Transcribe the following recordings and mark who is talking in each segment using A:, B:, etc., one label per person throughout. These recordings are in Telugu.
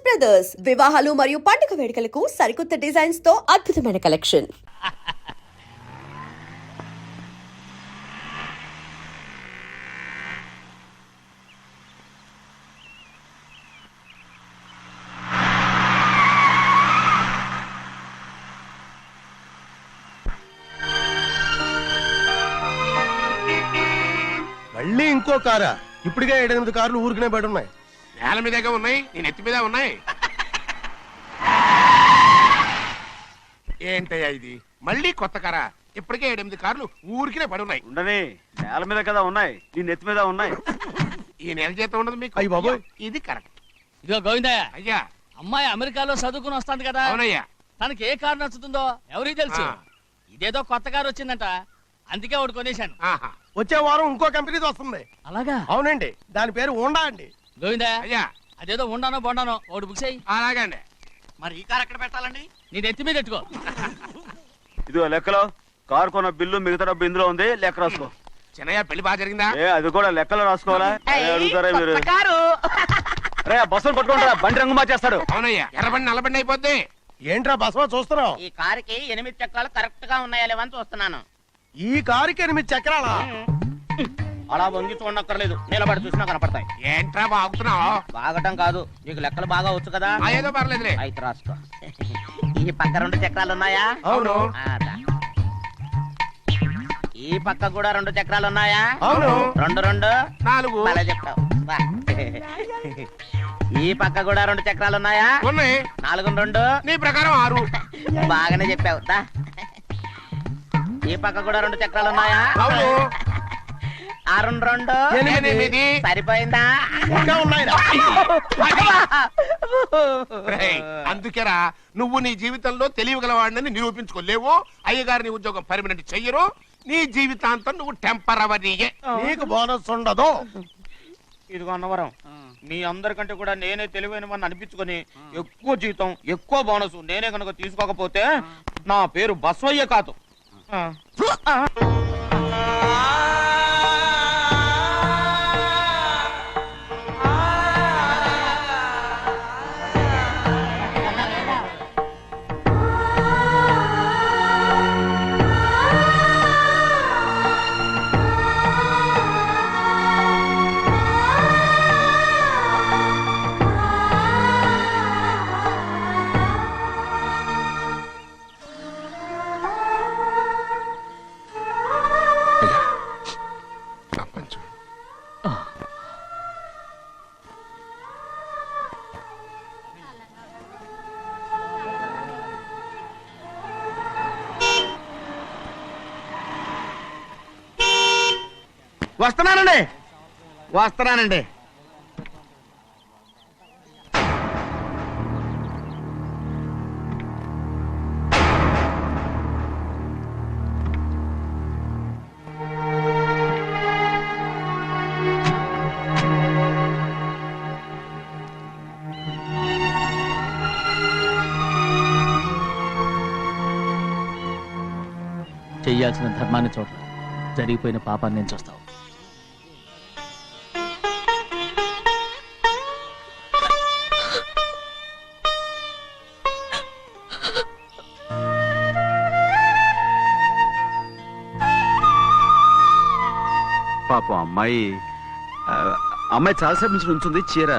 A: బ్రదర్స్ వివాహాలు మరియు పండుగ వేడుకలకు సరికొత్త డిజైన్స్ తో అద్భుతమైన కలెక్షన్.
B: మళ్ళీ ఇంకో కారా? ఇప్పటికే 7-8 కార్లు ఊరికనే బయట ఉన్నాయి.
C: నేల మీదగా ఉన్నాయి, నేను ఎత్తి మీద ఉన్నాయి. ఏంటయ్యా ఇది? మళ్ళీ కొత్త కారా? ఇప్పటికే 7-8 కార్లు ఊరికినే పడి ఉన్నాయి.
D: ఉండని, నేల మీద కదా ఉన్నాయి, నీ నెత్తి మీద ఉన్నాయి.
C: ఈ నెల జీతం ఉండదు మీకు?
B: అయ్య బాబోయ్.
C: ఇది కరెక్ట్.
E: ఇదిగో గోవిందయ్య,
C: అయ్యా.
E: అమ్మాయి అమెరికాలో చదువుకుని వస్తాంది కదా.
C: అవునయ్యా.
E: తనకి ఏ కారు నచ్చుతుందో ఎవరికి తెలుసు. ఇదేదో కొత్త కారు వచ్చిందంట, అందుకే ఒకటి కొనేశాను.
C: ఆహా.
B: వచ్చే వారం ఇంకో కంపెనీది వస్తుంది.
E: అలాగా?
B: అవునండి, దాని పేరు హోండా అండి.
E: గోవిందయ్య,
C: అయ్యా.
E: అదేదో ఉండానో బొండానో ఒకటి బుక్ చేయి.
C: అలాగండి.
F: మరి ఈ కార్ ఎక్కడ పెట్టాలండి?
E: నీ నెత్తి మీద పెట్టుకో.
D: ఇదిగో లెక్కలో కారు కొన్న బిల్లు మిగతా డబ్బు ఇందులో ఉంది, లెక్క రాసుకో.
C: చిన్నయ్య పెళ్లి బాగా జరిగిందా?
D: అది కూడా లెక్కలో రాసుకోవాలా? అడుగుతారా మీరు?
F: కారు
D: రే, బస్సులు పట్టుకుంటారా, బండి రంగు మార్చేస్తాడు.
C: అవునయ్యా, ఎర్రబండి నల్లబండి అయిపోద్ది.
B: ఏంట్రా బసవా చూస్తున్నావు?
F: ఈ కారుకి 8 చక్రాలు కరెక్ట్ గా ఉన్నాయా లేవని చూస్తున్నాను.
B: ఈ కారుకి 8 చక్రాలా?
F: అలా వంగి చూడక్కర్లేదు, నిలబడి చూసినా కనపడతాయి.
C: ఏంట్రా బాగుతున్నావు?
F: బాగటం కాదు, నీకు లెక్కలు బాగా వచ్చు కదా.
C: ఏదో పర్లేదులే.
F: అయితే రాసుకో. ఈ పక్క 2 చక్రాలు ఉన్నాయా?
B: అవును.
F: దా. ఈ పక్క కూడా 2 చక్రాలు ఉన్నాయా?
B: అవును.
F: 2 2
C: 4.
F: అలా చెప్తావు. దా. ఈ పక్క కూడా 2 చక్రాలు ఉన్నాయా?
C: ఉన్నాయి.
F: 4 2
C: నీ ప్రకారం 6.
F: బాగానే చెప్పావు. దా. ఈ పక్క కూడా 2 చక్రాలు ఉన్నాయా?
C: అవును.
F: 6 2
C: 8.
F: సరిపోయిందా?
B: ఇంకా ఉన్నాయిరా.
C: రేయ్, అందుకేరా నువ్వు నీ జీవితంలో తెలియగలవాడిని నిరూపించుకోలేవు. అయ్యగారిని ఉద్యోగం పర్మనెంట్ చెయ్యరు. నీ జీవితాంతం నువ్వు టెంపరవరీయే.
B: నీకు బోనస్ ఉండదు.
F: ఇదిగో అన్నవరం, మీ అందరికంటే కూడా నేనే తెలివైన వాడిని అనిపించుకొని ఎక్కువ జీతం ఎక్కువ బోనస్ నేనే కనుక తీసుకోకపోతే నా పేరు బస్వయ్య కాదు. వస్తున్నానండి.
E: చెయ్యాల్సిన ధర్మాన్ని చూడరా, జరిగిపోయిన పాపాన్ని నేను చూస్తావు.
D: పాపం అమ్మాయి చాలాసేపు నుంచి ఉంచుంది చీర.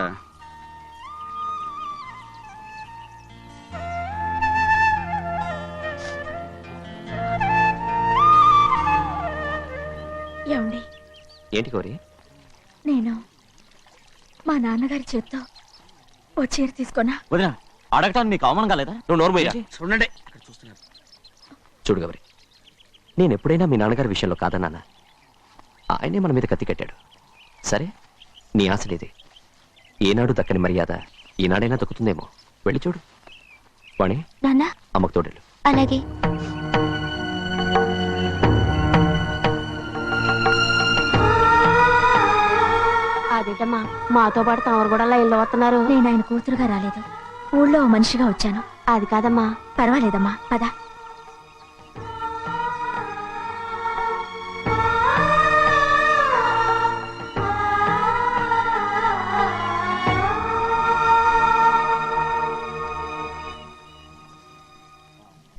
G: ఏమండి?
H: ఏంటి కోరి?
G: నేను మా నాన్నగారి చేత్తో ఓ చీర తీసుకున్నా.
E: వదినా, అడగటానికి నీకు అవమానం కాలేదా?
H: నువ్వు నోరు పోయా.
F: చూడండి, అక్కడ చూస్తున్నారు.
H: చూడు గౌరి, నేను ఎప్పుడైనా మీ నాన్నగారి విషయంలో కాదన్నానా? ఆయనే మన మీద కత్తి కట్టాడు. సరే, నీ ఆశలేదే. ఏనాడు దక్కని మర్యాద ఈనాడైనా దక్కుతుందేమో. వెళ్ళి చూడు. వాణి,
G: నాన్న
H: అమ్మకు తోడేళ్ళు.
G: అలాగే. అదేటమ్మా, మాతో పాటు తమరు కూడా లైన్లో వస్తున్నారు. నేను ఆయన కూతురుగా రాలేదు, ఊళ్ళో మనిషిగా వచ్చాను. అది కాదమ్మా. పర్వాలేదమ్మా, పద.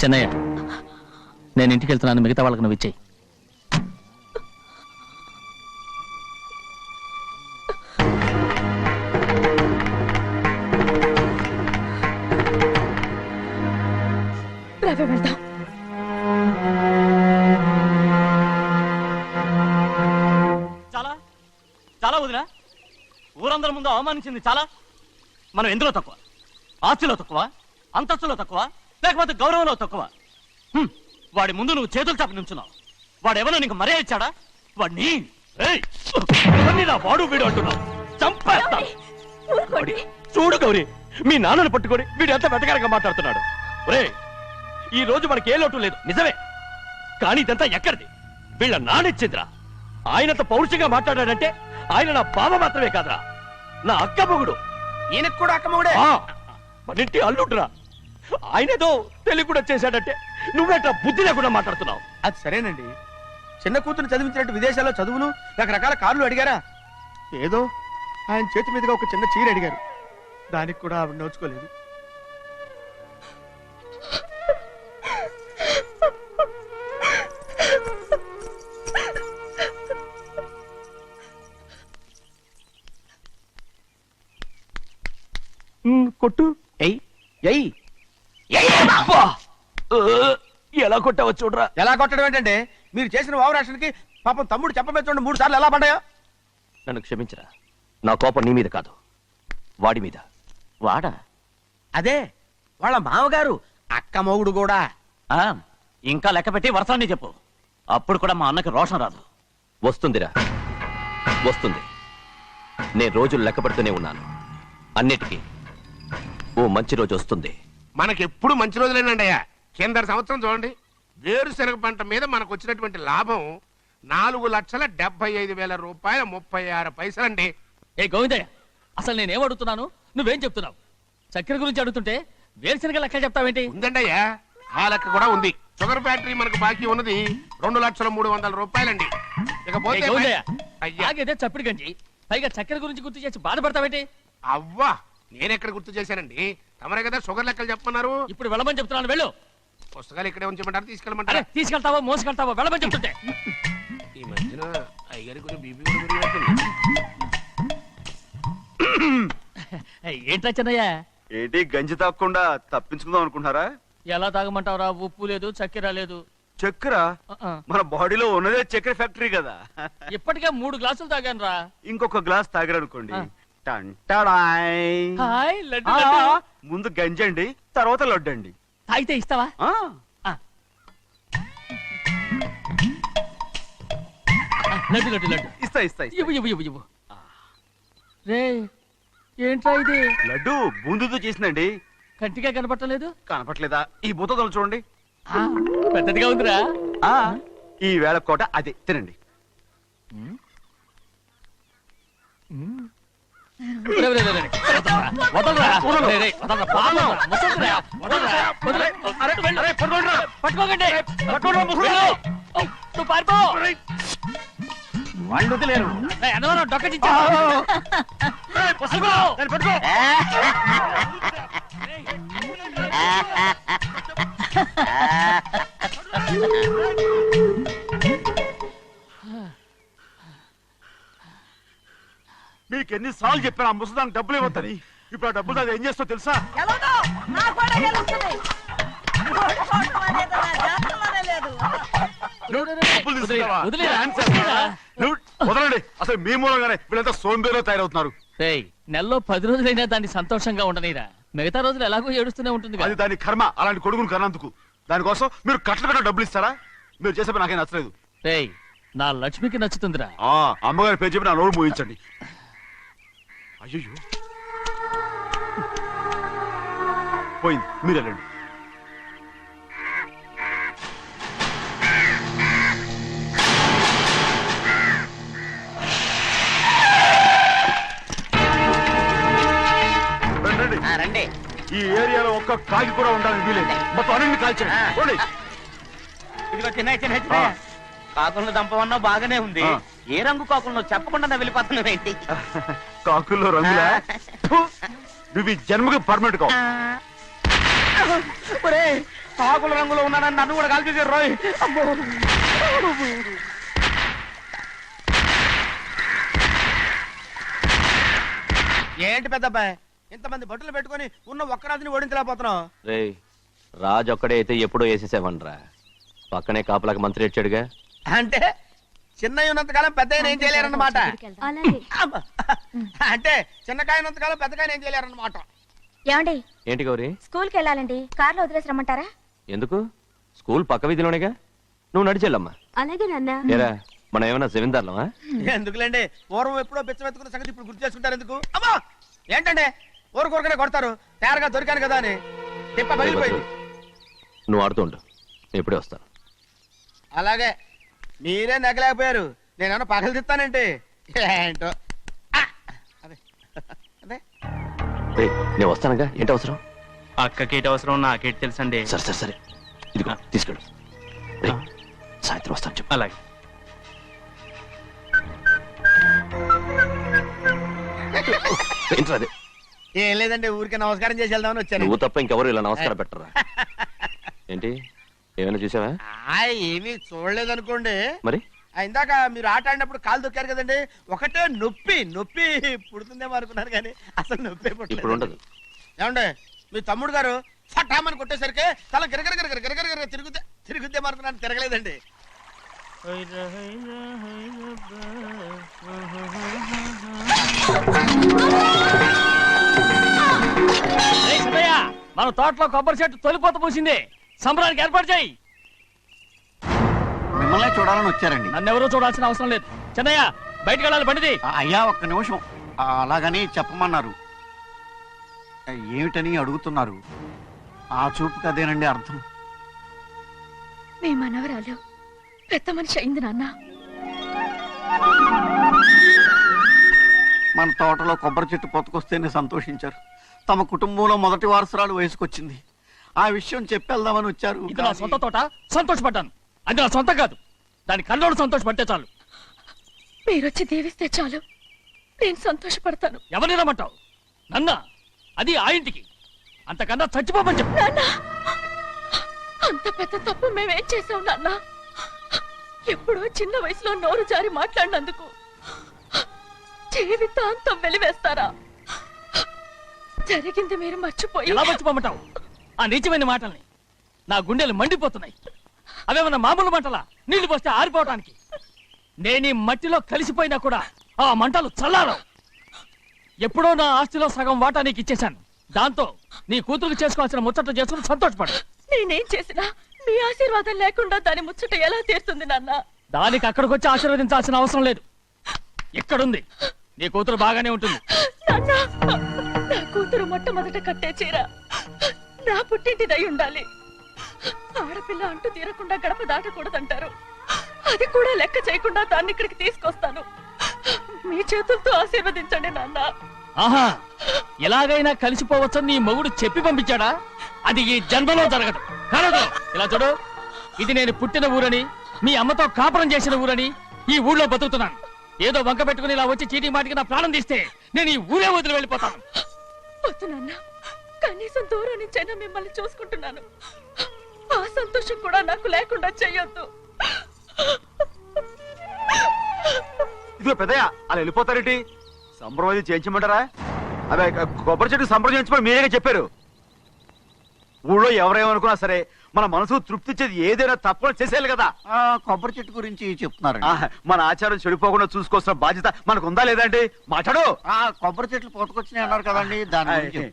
E: చెన్నయ్య, నేను ఇంటికి వెళ్తున్నాను, మిగతా వాళ్ళకి నువ్వు ఇచ్చేయి.
G: రవి వెళ్దాం.
D: చాలా చాలా వదినా, ఊరందరి ముందు అవమానించింది చాలా. మనం ఎందులో తక్కువ? ఆస్తిలో తక్కువ, అంతస్తులో తక్కువ, లేకపోతే గౌరవంలో తక్కువ? వాడి ముందు నువ్వు చేతులు చాపి నుంచున్నావు. వాడెవరో నీకు మర్యాద ఇచ్చాడా? వాడిని వాడు వీడు అంటున్నావు. చంపేస్తా. చూడు గౌరీ, మీ నాన్నను పట్టుకొని వీడు ఎంత వెతకారంగా మాట్లాడుతున్నాడు. ఒరేయ్, ఈ రోజు మనకి ఏ లోటు లేదు నిజమే, కానీ ఇదంతా ఎక్కడిది? వీళ్ళ నానిచ్చిందిరా. ఆయనంత పౌరుషంగా మాట్లాడాడంటే ఆయన నా బావ మాత్రమే కాదురా, నా అక్క మొగుడు.
F: ఈయనకు కూడా అక్కమ్మగుడే.
D: మనింటి అల్లుడురా. ఆయనేదో తెలివి కూడా చేశాడంటే నువ్వేట్లా బుద్ధి లేకుండా మాట్లాడుతున్నావు.
F: అది సరేనండి, చిన్న కూతురు చదివించినట్టు విదేశాల్లో చదువులు రకరకాల కార్లు అడిగారా? ఏదో ఆయన చేతి మీదుగా ఒక చిన్న చీర అడిగారు, దానికి కూడా ఆవిడ నోచుకోలేదు.
D: కొట్టు.
F: ఎయ్ ఎయ్
D: ఎలా కొట్టావో చూడరా.
F: ఎలా కొట్టడం ఏంటంటే, మీరు చేసిన ఓవరాక్షన్కి పాపం తమ్ముడు చెప్పమే చూడండి 3 సార్లు ఎలా పడ్డాయో.
H: నన్ను క్షమించరా, నా కోపం నీ మీద కాదు, వాడి మీద.
D: వాడా?
F: అదే వాళ్ళ మామగారు అక్క మొగుడు కూడా.
D: ఇంకా లెక్క పెట్టి వరసాన్ని చెప్పు, అప్పుడు కూడా మా అన్నకి రోషం రాదు.
H: వస్తుందిరా, వస్తుంది. నేను రోజులు లెక్క పెడుతూనే ఉన్నాను. అన్నిటికీ ఓ మంచి రోజు వస్తుంది.
C: మనకెప్పుడు మంచి రోజులేనండి అయ్యా. కింద సంవత్సరం చూడండి, వేరుశనగ పంట మీద మనకు వచ్చినటువంటి లాభం 4,75,000 రూపాయల 36 పైసలండి.
E: ఏ గోవిందయ్య, అసలు నేనేం అడుగుతున్నాను, నువ్వేం చెప్తున్నావు? చక్కెర గురించి అడుగుతుంటే వేరుశనగ లెక్క చెప్తావేంటి?
C: ఉందండి అయ్యా, ఆ లెక్క కూడా ఉంది. షుగర్ ఫ్యాక్టరీ మనకు బాకీ ఉన్నది 2,300,000 రూపాయలండి.
E: ఏ
C: ఇకపోతే
E: గోవిందయ్య,
C: అయ్యా
E: ఆగేదే చప్పిడి గంజి, పైగా చక్కెర గురించి గుర్తు చేసి బాధపడతావేంటి?
C: అవ్వా, నేనెక్కడ గుర్తు చేశానండి, తమరే కదా షుగర్ లెక్కలు చెప్పమన్నారు.
E: ఇప్పుడు వెళ్ళమని చెప్తున్నాను, వెళ్ళు.
C: పుస్తకాలు ఇక్కడే ఉంచమంటారు,
E: అరే,
C: తీసుకెళ్ళమంటారా?
E: తీసుకెళ్తావో మోసుకెళ్తావో వెళ్ళమని చెప్తుంటే.
C: ఈ మధ్యన అయ్యగారి కొంచెం బీపీ కూడా పెరిగినట్టుంది.
E: ఏంట్రా చెన్నయ్య,
D: ఏంటి గంజి తాగకుండా తప్పించుకుందాం అనుకుంటున్నారా?
E: ఎలా తాగమంటావురా? ఉప్పు లేదు, చక్కెర లేదు.
D: చక్కెర
E: ఆ.
D: మన బాడీలో ఉన్నదే చక్కెర ఫ్యాక్టరీ కదా.
E: ఇప్పటికే 3 గ్లాసులు తాగాను రా.
D: ఇంకొక గ్లాస్ తాగారనుకోండి,
E: ఆ.
D: టంటాడాయ్.
E: హాయ్ లడ్డు
D: ఆ,
E: లడ్డు.
D: ముందు గంజండి, తర్వాత లడ్డండి.
E: తాగితే ఇస్తావా?
D: ఆ,
E: లడ్డు లడ్డు లడ్డు
D: ఇస్తా ఇస్తా ఇస్తా.
E: ఇవ్వు ఇవ్వు ఇవ్వు ఇవ్వు. రే, ఏంట్రా ఇది?
D: లడ్డు బూందుతో చేసిందండి.
E: కంటిగా కనపట్టలేదు.
D: కనపట్లేదా? ఈ బూతలు చూడండి.
E: పెద్దదిగా ఉందిరా.
D: ఆ, ఈ వేళ కోట అదే తినండి.
E: రే, రే, రే, రే. వదలరా. రే, రే, వదలరా. పాపం. ముసలిరా. వదలరా. వదలరా. వెళ్ళు. పట్టుకోకండి. వెళ్ళు. నువ్వు పారిపో.
F: వాళ్ళు వదిలేరు.
E: రే, అన్నవరం డొక్కటించా. పట్టుకో.
D: మీకు ఎన్నిసార్లు చెప్పాను ఆ ముసదానికి డబ్బులు ఇవ్వద్దని. ఇప్పుడు ఆ డబ్బులు అది ఏం చేస్తో తెలుసా? డబ్బులు తీసుకుంటావా?
E: వదిలేరా.
D: డాన్స్ చేస్తావా? నువ్వు వదలండి. అసలు మీ మూలంగానే వీళ్ళంతా సోంబేలో తయారవుతున్నారు.
E: రేయ్, నెలలో 10 రోజులైనా దాన్ని సంతోషంగా ఉండనీరా. మిగతా రోజులు ఎలాగో ఏడుస్తూనే ఉంటుంది
D: అది దాని కర్మ, అలాంటి కొడుకును కన్నందుకు. దానికోసం మీరు కట్టలు కట్ట డబ్బులు ఇస్తారా? మీరు చేసే పని నాకేం నచ్చలేదు.
E: రేయ్, నా లక్ష్మికి నచ్చుతుందిరా.
D: ఆ అమ్మగారి పేరు చెప్పి నా నోరు మూయించండి. అయ్యో పోయింది, మీరు వెళ్ళండి. రండి. ఈ ఏరియాలో ఒక్క కాగి కూడా ఉండాలని వీలేదు. మొత్తం అన్నింటిని కాల్చండి.
F: ఇదిగో చిన్న కాకులను దంపమన్నా బాగానే ఉంది.
D: ఆ.
F: ఏ రంగు కాకులను చెప్పకుండా వెళ్ళిపోతున్నావు ఏంటి?
D: కాకుల్లో రంగులా? నువ్వు ఈ జన్మకి పర్మనెంట్ కావు.
F: ఒరే ఆకుల రంగులో ఉన్నానని నన్ను కూడా కాల్చేసారు రోయ్. అమ్మో. ఏంటి పెద్దబ్బాయి ఇంతమంది బట్టలు పెట్టుకొని ఉన్న ఒక్కరాజుని ఓడించలేకపోతున్నావు?
H: రే రాజు ఒక్కడే అయితే ఎప్పుడో వేసేసేవనరా. పక్కనే కాపలాకి మంత్రి ఇచ్చాడుగా.
F: అంటే చిన్నయ్య ఉన్నంతకాలం పెద్దయ్య ఏం చేయలేరన్నమాట.
G: అలాగే.
F: అబ్బా. అంటే చిన్నకాయ ఉన్నంతకాలం పెద్దకాయ ఏం చేయలేరన్నమాట.
G: ఏమండి
H: ఏంటి గౌరీ?
G: స్కూల్కి వెళ్ళాలండి, కార్లో వదిలేసి రమ్మంటారా?
H: ఎందుకు? స్కూల్ పక్క వీధిలోనేగా, నువ్వు నడిచెళ్ళమ్మా.
G: అలాగే నాన్న.
H: ఏరా మనం ఏమన్నా జమీందార్లమా?
F: ఎందుకులేండి, పూర్వం ఎప్పుడో బిచ్చమెత్తుకున్న సంగతి ఇప్పుడు గుర్తు చేసుకుంటారు ఎందుకు? అమ్మా ఏంటంటే ఊరుకోరుకనే కొడతారు, తయారుగా దొరికాను కదా అని. తిప్ప పగిలిపోయింది.
H: నువ్వు ఆడుతూ ఉండు, నేను ఇప్పుడే వస్తాను.
F: అలాగే మీరే నగలేకపోయారు, నేనేమన్నా పగలు తిస్తానంటే ఏంటో. ఆ! అదే అదే
H: రే నేను వస్తానుగా, ఏంటి అవసరం?
E: అక్కకేటి అవసరం నాకేటి తెలుసండి.
H: సరే సరే సరే, ఇదిగో తీసుకెళ్ళు. రే సాయంత్రం వస్తాను చెప్పు.
E: అలాగే.
H: ఏంట్రా అదే?
F: ఏం లేదండి, ఊరికే నమస్కారం చేసి వెళ్దామని వచ్చాను.
H: నువ్వు తప్ప ఇంకెవరు ఇలా నమస్కారం పెట్టరా? ఏంటి ఏమైనా చూసావా?
F: ఏమీ చూడలేదనుకోండి.
H: మరి
F: ఇందాక మీరు ఆట ఆడినప్పుడు కాలు దొక్కారు కదండి, ఒకటే నొప్పి నొప్పి పుడుతుందేమో అనుకున్నారు కానీ అసలు నొప్పి
H: ఇప్పుడు ఉండదు.
F: ఏమండి మీ తమ్ముడు గారు ఫటామని కొట్టేసరికి తల గిరగిర తిరుగుద్దేమో అనుకున్నాను, తిరగలేదండి.
E: మన తోటలో కొబ్బరి చెట్టు తొలిపోత పూసింది, సంబరానికి ఏర్పాటు చేయి.
I: మిమ్మల్ని చూడాలని వచ్చారండి.
E: నన్నెవరూ చూడాల్సిన అవసరం లేదు. చెన్నయ్య బయటకు వెళ్ళాలి, బండిది.
I: అయ్యా ఒక్క నిమిషం, అలాగని చెప్పమన్నారు. ఏమిటని అడుగుతున్నారు? ఆ చూపుకి అదేనండి అర్థం.
G: మీ మనవరాలు పెద్ద మనిషి అయింది నాన్న.
I: మన తోటలో కొబ్బరి చెట్టు పొత్తుకొస్తేనే సంతోషించారు. తమ కుటుంబంలో మొదటి వారసురాలు వయసుకొచ్చింది. ఆ విషయం చెప్పేద్దామని వచ్చారు.
E: ఇది నా సొంత తోట, సంతోషపడ్డాను. అది నా సొంత కాదు, దాని కన్నోడు సంతోషపడితే చాలు.
G: మీరొచ్చి దీవిస్తే చాలు, నేను సంతోషపడతాను.
E: ఎవరిని రమ్మంటావు? నన్న? అది ఆ ఇంటికి, అంతకన్నా చచ్చిపోమని చెప్పు.
G: నాన్న, అంత పెద్ద తప్పు మేమేం చేసాం నాన్న? ఎప్పుడో చిన్న వయసులో నోరు జారి మాట్లాడినందుకు జీవితాంతం వెలివేస్తారా? జరిగింది మీరు మర్చిపోయి.
E: ఎలా మర్చిపోమంటావు ఆ నీచమైన మాటల్ని? నా గుండెలు మండిపోతున్నాయి. అవేమన్నా మామూలు మంటలా, నీళ్లు పోస్తే ఆరిపోవటానికి? నేను ఈ మట్టిలో కలిసిపోయినా కూడా ఆ మంటలు చల్లారవు. ఎప్పుడో నా ఆస్తిలో సగం వాటా నీకు ఇచ్చేశాను. దాంతో నీ కూతురు చేసుకోవాల్సిన ముచ్చట్లు చేసుకుని సంతోషపడు.
G: నేనేం చేసినా మీ ఆశీర్వాదం లేకుండా దాని ముచ్చట ఎలా తీరుతుంది నాన్న?
E: దానికి అక్కడికి వచ్చి ఆశీర్వదించాల్సిన అవసరం లేదు. ఇక్కడుంది, నీ కూతురు బాగానే ఉంటుంది.
G: నాన్న, నా కూతురు మొట్టమొదట కట్టే చీర నా పుట్టింటిదై ఉండాలి. ఆడపిల్ల అంటూ తీరకుండా గడప దాటకూడదంటారు. అది కూడా లెక్క చేయకుండా దాన్ని ఇక్కడికి తీసుకొస్తాను. మీ చేతులతో ఆశీర్వదించండి నాన్న.
E: ఆహా, ఎలాగైనా కలిసిపోవచ్చని నీ మొగుడు చెప్పి పంపించాడా? అది ఈ జన్మలో జరగదు. కాదు, ఇలా చూడు, ఇది నేను పుట్టిన ఊరని, మీ అమ్మతో కాపురం చేసిన ఊరని ఈ ఊళ్ళో బతుకుతున్నాను. ఏదో వంక పెట్టుకుని ఇలా వచ్చి చీటీ మాటికి నా ప్రాణం తీస్తే నేను ఈ ఊరే వదిలి వెళ్ళిపోతాను.
G: వద్దు నాన్న, కనీసం దూరం నుంచైనా మిమ్మల్ని చూసుకుంటున్నాను. ఆ సంతోషం కూడా నాకు లేకుండా చెయ్యొద్దు.
B: ఇదిగో పెద్దయ్య, అలా వెళ్ళిపోతారేంటి? సంబరం అది చేయించమంటారా? అదే కొబ్బరి చెట్టు సంబరం చేయించమని మీరేగా చెప్పారు. ఊళ్ళో ఎవరేమనుకున్నా సరే మన మనసు తృప్తి ఇచ్చేది ఏదైనా తప్పకుండా చేసేయాలి కదా.
I: కొబ్బరి చెట్టు గురించి చెప్తున్నారు.
B: మన ఆచారం చెడిపోకుండా చూసుకోవాల్సిన బాధ్యత మనకు ఉందా లేదా అండి? మాట్లాడు.
I: కొబ్బరి చెట్లు పొత్తుకొచ్చినాయి అన్నారు కదండి, దాని గురించి.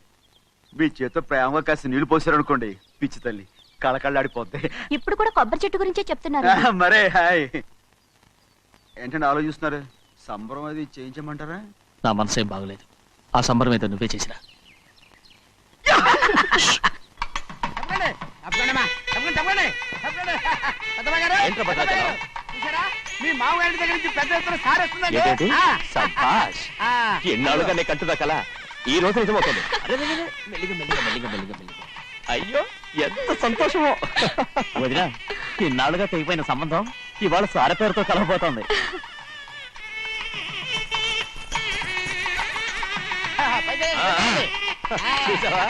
B: మీ చేత ప్రేమగా కాస్త నీళ్లు పోసారు అనుకోండి, పిచ్చి తల్లి కళకళ్ళాడిపోద్ది.
G: ఇప్పుడు కూడా కొబ్బరి చెట్టు గురించే చెప్తున్నారు.
B: మరే హాయ్ ఏంటంటే ఆలోచిస్తున్నారు? సంబరం అది చేయించమంటారా?
E: నా మనసు ఏం బాగలేదు. ఆ సంబరం ఏదో నువ్వే చేసినా.
F: మీ మామగారి దగ్గర నుంచి పెద్ద ఎత్తున సార్ వస్తుందండి.
H: ఏంటంటే? సభాష్. ఎన్నాళ్ళుగా నే కట్టుదా కల ఈ రోజు నిజమవుతుంది. మెల్లిగా మెల్లిగా మెల్లిగా మెల్లిగా మెల్లిగా. అయ్యో ఎంత సంతోషమో.
E: వదినా, ఇన్నాళ్ళుగా తెగిపోయిన సంబంధం ఇవాళ సార పేరుతో కలవబోతోంది.
H: చూసావా?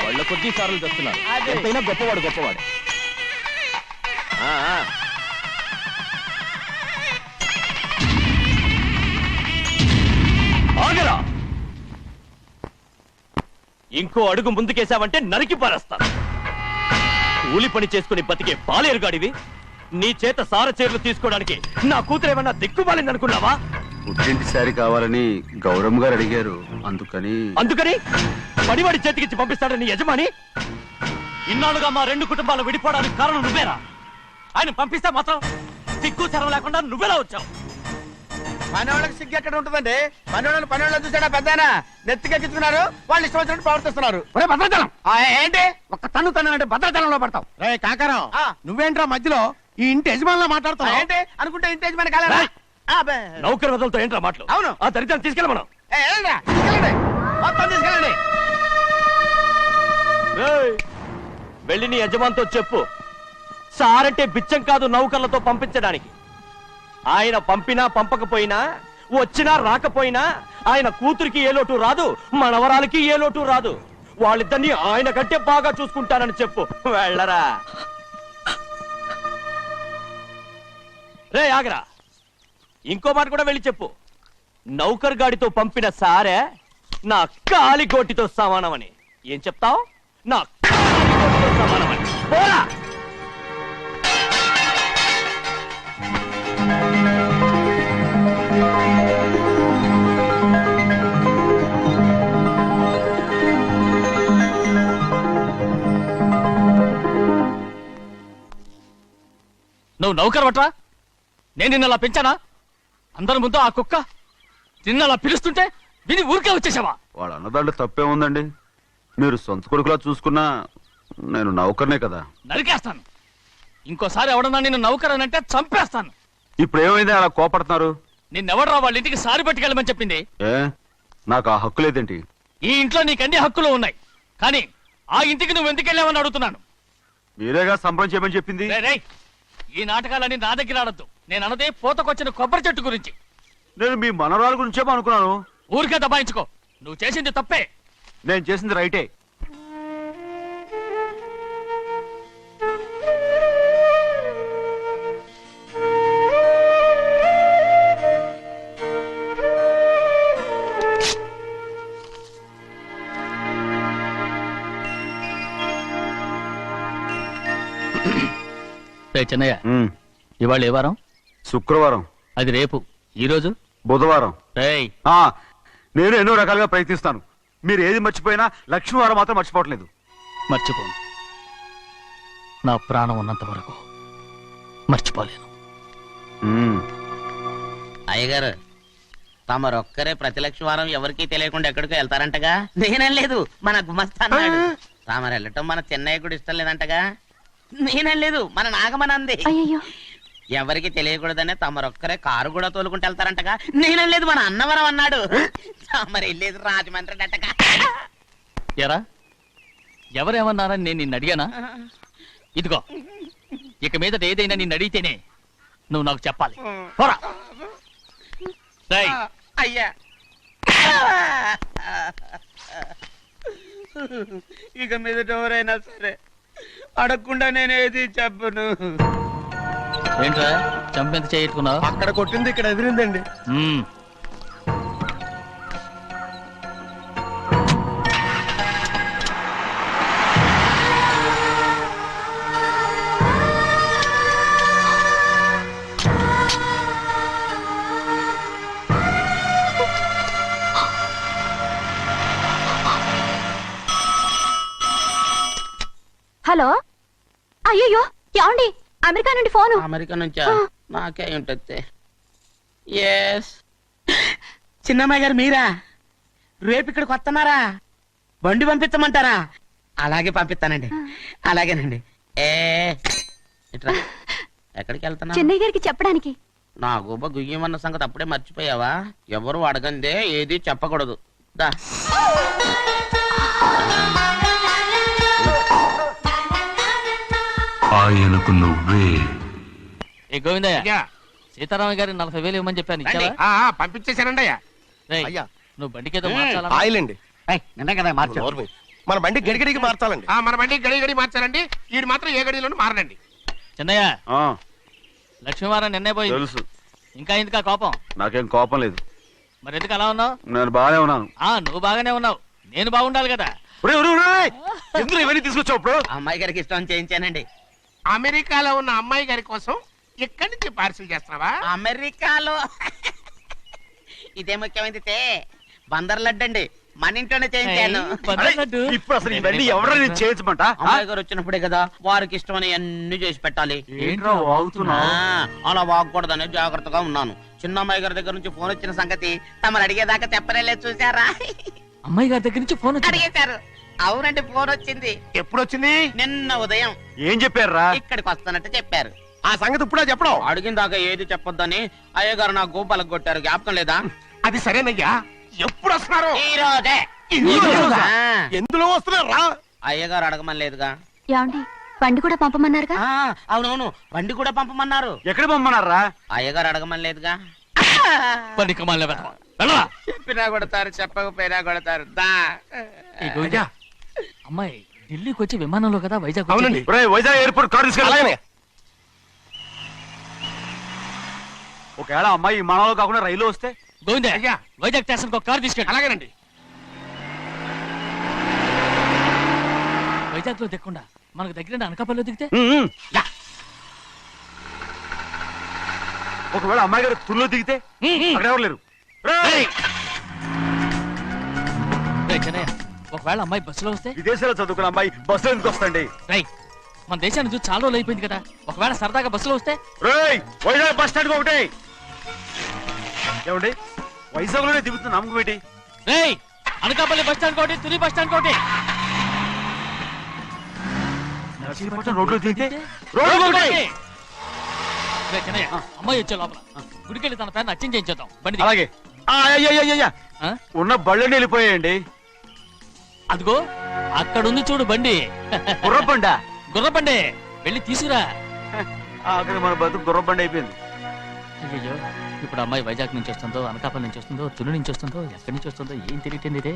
D: వాళ్ళ కొద్ది సార్లు తెస్తున్నారు ఎంతైనా గొప్పవాడు గొప్పవాడు. ఆ, ఆ. ఆగరా, ఇంకో అడుగు ముందుకేసావంటే నరికి పారేస్తాను. కూలి పని చేసుకుని బతికే పాలేరుగాడివి, నీ చేత సారచీరలు తీసుకోవడానికి నా కూతురేమన్నా దిక్కుమాలిందనుకున్నావా?
B: పుట్టింటి శారీ కావాలని గౌరమ్మ గారు అడిగారు,
D: అందుకని పడివాడి చేతికిచ్చి పంపిస్తాడని నీ యజమాని. ఇన్నాళ్ళుగా మా రెండు కుటుంబాలు విడిపోవడానికి కారణం నువ్వేరా? ఆయన పంపిస్తే మాత్రం సిగ్గు చరం లేకుండా నువ్వెలా వచ్చావు?
F: పనివాళ్ళకి సిగ్గు ఎక్కడ ఉంటుందండి? పనివాళ్ళు చూసాడా పెద్దాయన నెత్తికెక్కించుకున్నారు, వాళ్ళు ఇష్టం వచ్చినట్టు ప్రవర్తిస్తున్నారు.
C: భద్రాచలం
F: ఏంటి
C: ఒక్క తన్ను అంటే భద్రాచలంలో పడతావు. రే కాకారావు, నువ్వేంట్రా మధ్యలో ఈ ఇంటి యజమానిలా మాట్లాడుతావు?
F: ఏంటి అనుకుంటే ఇంటి మన కాలేరా?
D: నౌకర్ వదలతో ఏంట్రా మాటలు?
F: అవును.
D: ఆ దరిద్రాన్ని తీసుకెళ్ళ మనం.
F: తీసుకెళ్ళండి, మొత్తం తీసుకెళ్ళండి.
D: ఏయ్, వెళ్ళి నీ యజమానితో చెప్పు, సారంటే బిచ్చం కాదు నౌకర్లతో పంపించడానికి. ఆయన పంపినా పంపకపోయినా, వచ్చినా రాకపోయినా ఆయన కూతురికి ఏ లోటు రాదు, మనవరాలకి ఏ లోటు రాదు. వాళ్ళిద్దరినీ ఆయన కంటే బాగా చూసుకుంటానని చెప్పు. వెళ్ళరా. రే ఆగరా, ఇంకో మాట కూడా వెళ్ళి చెప్పు, నౌకర్ గాడితో పంపిన సారే నా కాలిగోటితో సమానమని. ఏం చెప్తావు? నా కాలిగోటితో సమానమని. పోరా.
E: నువ్వు నౌకర్ పట్రా? నేను నిన్నలా పెంచానా? అందరి ముందు ఆ కుక్క నిన్నలా పిలుస్తుంటే విని ఊరికే వచ్చేసావా?
B: వాళ్ళ అన్నదాంట్లో తప్పే ఉందండి. మీరు సొంత కొడుకులా చూసుకున్నా నేను నౌకర్నే కదా.
E: నరికేస్తాను. ఇంకోసారి ఎవడన్నా నిన్ను నౌకర్ అని అంటే చంపేస్తాను.
B: ఇప్పుడు ఏమైంది అలా కోపడుతున్నారు?
E: నిన్నెవడరా వాళ్ళ ఇంటికి సారి పట్టుకెళ్ళమని చెప్పింది?
B: ఏ, నాకు ఆ హక్కు లేదేంటి?
E: ఈ ఇంట్లో నీకన్ని హక్కులు ఉన్నాయి, కానీ ఆ ఇంటికి నువ్వు ఎందుకు వెళ్ళావని అడుగుతున్నాను.
B: మీరేగా సంబరం చేయమని చెప్పింది.
E: రేయ్, ఈ నాటకాలన్నీ నా దగ్గర ఆడద్దు. నేను అన్నదే పూతకొచ్చిన కొబ్బరి చెట్టు గురించి.
B: నేను మీ మనవరాల గురించేమో అనుకున్నాను.
E: ఊరికే దబాయించుకో. నువ్వు చేసింది తప్పే.
B: నేను చేసింది రైటే.
E: చెన్నయ్య, ఇవాళ ఏ వారం?
B: శుక్రవారం.
E: అది రేపు. ఈ రోజు
B: బుధవారం.
E: రేయ్,
B: నేను ఎన్నో రకాలుగా ప్రయత్నిస్తాను. మీరు ఏది మర్చిపోయినా లక్ష్మీవారం మాత్రం మర్చిపోవట్లేదు.
E: మర్చిపోను. నా ప్రాణం ఉన్నంత వరకు మర్చిపోలేను.
F: అయ్యగారు, తమరొక్కరే ప్రతి లక్షవారం ఎవరికీ తెలియకుండా ఎక్కడికో వెళ్తారంటగా? నేనేం లేదు, మన గుమస్తా అన్నాడు. తామరు వెళ్ళటం మన చెన్నయ్య కూడా ఇష్టం లేదంటగా? నేనేం లేదు, మన నాగమనంది. ఎవరికి తెలియకూడదనే తమరొక్కరే కారు కూడా తోలుకుంటూ వెళ్తారంటగా? నేనేం లేదు, మన అన్నవరం అన్నాడు. తమరు వెళ్ళేది రాజమండ్రి అంటగా?
E: ఎరా, ఎవరేమన్నారని నేను నిన్ను అడిగానా? ఇదిగో, ఇక మీదట ఏదైనా నిన్ను అడిగితేనే నువ్వు నాకు చెప్పాలి. పోరా. రేయ్,
F: అయ్యా, ఇక మీదట ఎవరైనా సరే అడగకుండా నేనేది చెప్పను.
E: ఏంట్రా చంపెంత చేయించుకున్నావు?
C: అక్కడ కొట్టింది ఇక్కడ ఎదిరిందండి.
G: హలో, అయ్యో ఏమండి? అమెరికా నుండి ఫోను.
F: అమెరికా నుంచా? నాకే ఉంటుంది. ఎస్, చిన్నమ్మాయి గారు మీరా? రేపు ఇక్కడికి వస్తున్నారా? బండి పంపిస్తామంటారా? అలాగే పంపిస్తానండి. అలాగేనండి. ఎక్కడికి వెళ్తున్నా?
G: చెన్నై గారికి చెప్పడానికి.
F: నా గుబ్బ గుయ్యమన్న సంగతి అప్పుడే మర్చిపోయావా? ఎవరు అడగందే ఏది చెప్పకూడదు. దా,
J: ఆయనకు నువ్వే.
E: ఏ గోవిందయ్య, సీతారామయ్య గారి 40,000 ఇవ్వమని చెప్పాను. ఇచ్చావా?
C: పంపించేశానండి అయ్యా.
E: రేయ్,
C: అయ్యా,
E: నువ్వు బండికేదో మార్చాలా?
C: ఆయిల్ అండి.
I: నిన్నే కదా మార్చారు.
J: మన బండి గడిగడికి మార్చాలండి.
C: మన బండి గడి గడి మార్చారండి, వీడు మాత్రం ఏ గడిలోనూ మారనండి.
E: చిన్నయ్య
B: ఆ,
E: లక్ష్మీవారం నిన్నే పోయింది,
B: తెలుసు.
E: ఇంకా ఎందుకా కోపం?
B: నాకేం కోపం లేదు,
E: మరి ఎందుకు అలా ఉన్నావు?
B: నేను బాగానే ఉన్నాను.
E: నువ్వు బాగానే ఉన్నావు, నేను బాగుండాలి కదా.
B: ఒరేయ్, ఒరేయ్, ఒరేయ్! ఎందుకు ఇవన్నీ తీసుకొచ్చావు ఇప్పుడు?
F: అమ్మాయి గారికి ఇష్టం చేయించానండి.
C: అమెరికాలో ఉన్న అమ్మాయి గారి కోసం ఇక్కడి నుంచి పార్సిల్ చేస్తున్నావా?
F: అమెరికాలో ఇదే ముఖ్యమైనది బందర్ లడ్డు అండి, మన ఇంట్లోనే చేయించాను.
B: అరే, ఇప్పుడు అసలు ఇవన్నీ ఎవరో నేను చేయించమంట?
F: అమ్మాయి గారు వచ్చినప్పుడే కదా వారికి ఇష్టమని అన్ని చేసి పెట్టాలి.
B: ఏంట్రా వాగుతున్నావు?
F: అలా వాగకూడదని జాగ్రత్తగా ఉన్నాను. చిన్న అమ్మాయి గారి దగ్గర నుంచి ఫోన్ వచ్చిన సంగతి తమరు అడిగేదాకా చెప్పలేదు, చూసారా?
E: అమ్మాయి గారి దగ్గర నుంచి ఫోన్ వచ్చింది.
F: అడిగేశారు. అవునండి, ఫోన్ వచ్చింది.
C: ఎప్పుడు వచ్చింది?
F: నిన్న ఉదయం
B: ఏం చెప్పారా?
F: ఇక్కడికి వస్తానంటే చెప్పారు.
J: ఆ సంగతి ఇప్పుడే చెప్పడం.
F: అడిగిన దాకా ఏది చెప్పొద్దని అయ్యగారు నా గోపాలకు కొట్టారు, జ్ఞాపకం లేదా?
C: అది సరేనయ్యా, ఎప్పుడు వస్తున్నారు?
F: ఈ రోజే.
C: ఈ రోజా?
F: ఆ,
J: ఎందులో వస్తున్నారా?
F: అయ్యగారు అడగమని లేదుగా.
G: ఏమండి బండి కూడా పంపమన్నారుగా?
F: అవునవును, బండి కూడా పంపమన్నారు.
B: ఎక్కడ పొమ్మన్నారా?
F: అయ్యగారు అడగమని లేదుగా.
E: పని కమాలి వెళ్ళవా.
F: చెప్పినా కొడతారు, చెప్పకపోయినా కొడతారు. దా.
E: ఈ గోవిందా, అమ్మాయి ఢిల్లీకి వచ్చి విమానంలో కదా వైజాగ్
C: అవునండి.
E: వచ్చింది.
B: ఒరేయ్, వైజాగ్ ఎయిర్పోర్ట్ కార్ తీసుకెళ్ళి.
J: అలాగనే.
B: ఒకవేళ అమ్మాయి విమానంలో కాకుండా రైలు వస్తే?
E: గోవిందా,
C: అయ్యా.
E: వైజాగ్ స్టేషన్ ఒక కార్ తీసుకెళ్ళి.
C: అలాగేనండి.
E: వైజాగ్ లో దిక్కుండా మనకు దగ్గర అనకాపల్లిలో దిగితే
B: ఒకవేళ అమ్మాయి గారు తుల్లో దిగితే? అక్కడ ఎవరు లేరు. రేయ్!
E: చెన్నయ్య, ఒకవేళ అమ్మాయి బస్సులో వస్తే?
B: విదేశాల్లో చదువుకున్న అమ్మాయి బస్సులో ఎందుకు వస్తండి?
E: రై, మన దేశాన్ని చూసి చాలా రోజులు అయిపోయింది కదా, ఒకవేళ సరదాగా బస్సులో వస్తే?
B: రేయ్, వైజాగ్ బస్ స్టాండ్ ఒకటి. ఏమండి, వైజాగ్ లోనే దిగుతున్న నమ్మకం ఏంటి?
E: రేయ్, అనకాపల్లి బస్ స్టాండ్ కోటి, తుని బస్ స్టాండ్ కోటి.
B: నర్సీపట్నం రోడ్లో దిగితే రోడ్డు ఒకటి.
E: రేయ్ చెన్నయ్య, అమ్మాయి వచ్చే లోపల గుడికెళ్ళి తన పేరుని అచ్చం చేయించేద్దాం. బండి దిగు.
B: అలాగే. అయ్యయ్యయ్యయ్య,
E: ఆ?
B: ఉన్న బళ్ళని వెళ్ళిపోయాయండి.
E: అదిగో అక్కడుంది చూడు బండి.
B: గుర్రబండ.
E: గుర్రబండి, వెళ్ళి తీసుకురా.
B: అక్కడ మన బతుకు గుర్రబండ అయిపోయింది.
E: అయ్యో, ఇప్పుడు అమ్మాయి వైజాగ్ నుంచి వస్తుందో, అనకాపల్లి నుంచి వస్తుందో, తుని నుంచి వస్తుందో, ఎక్కడి నుంచి వస్తుందో ఏం తెలియటండి ఇదే.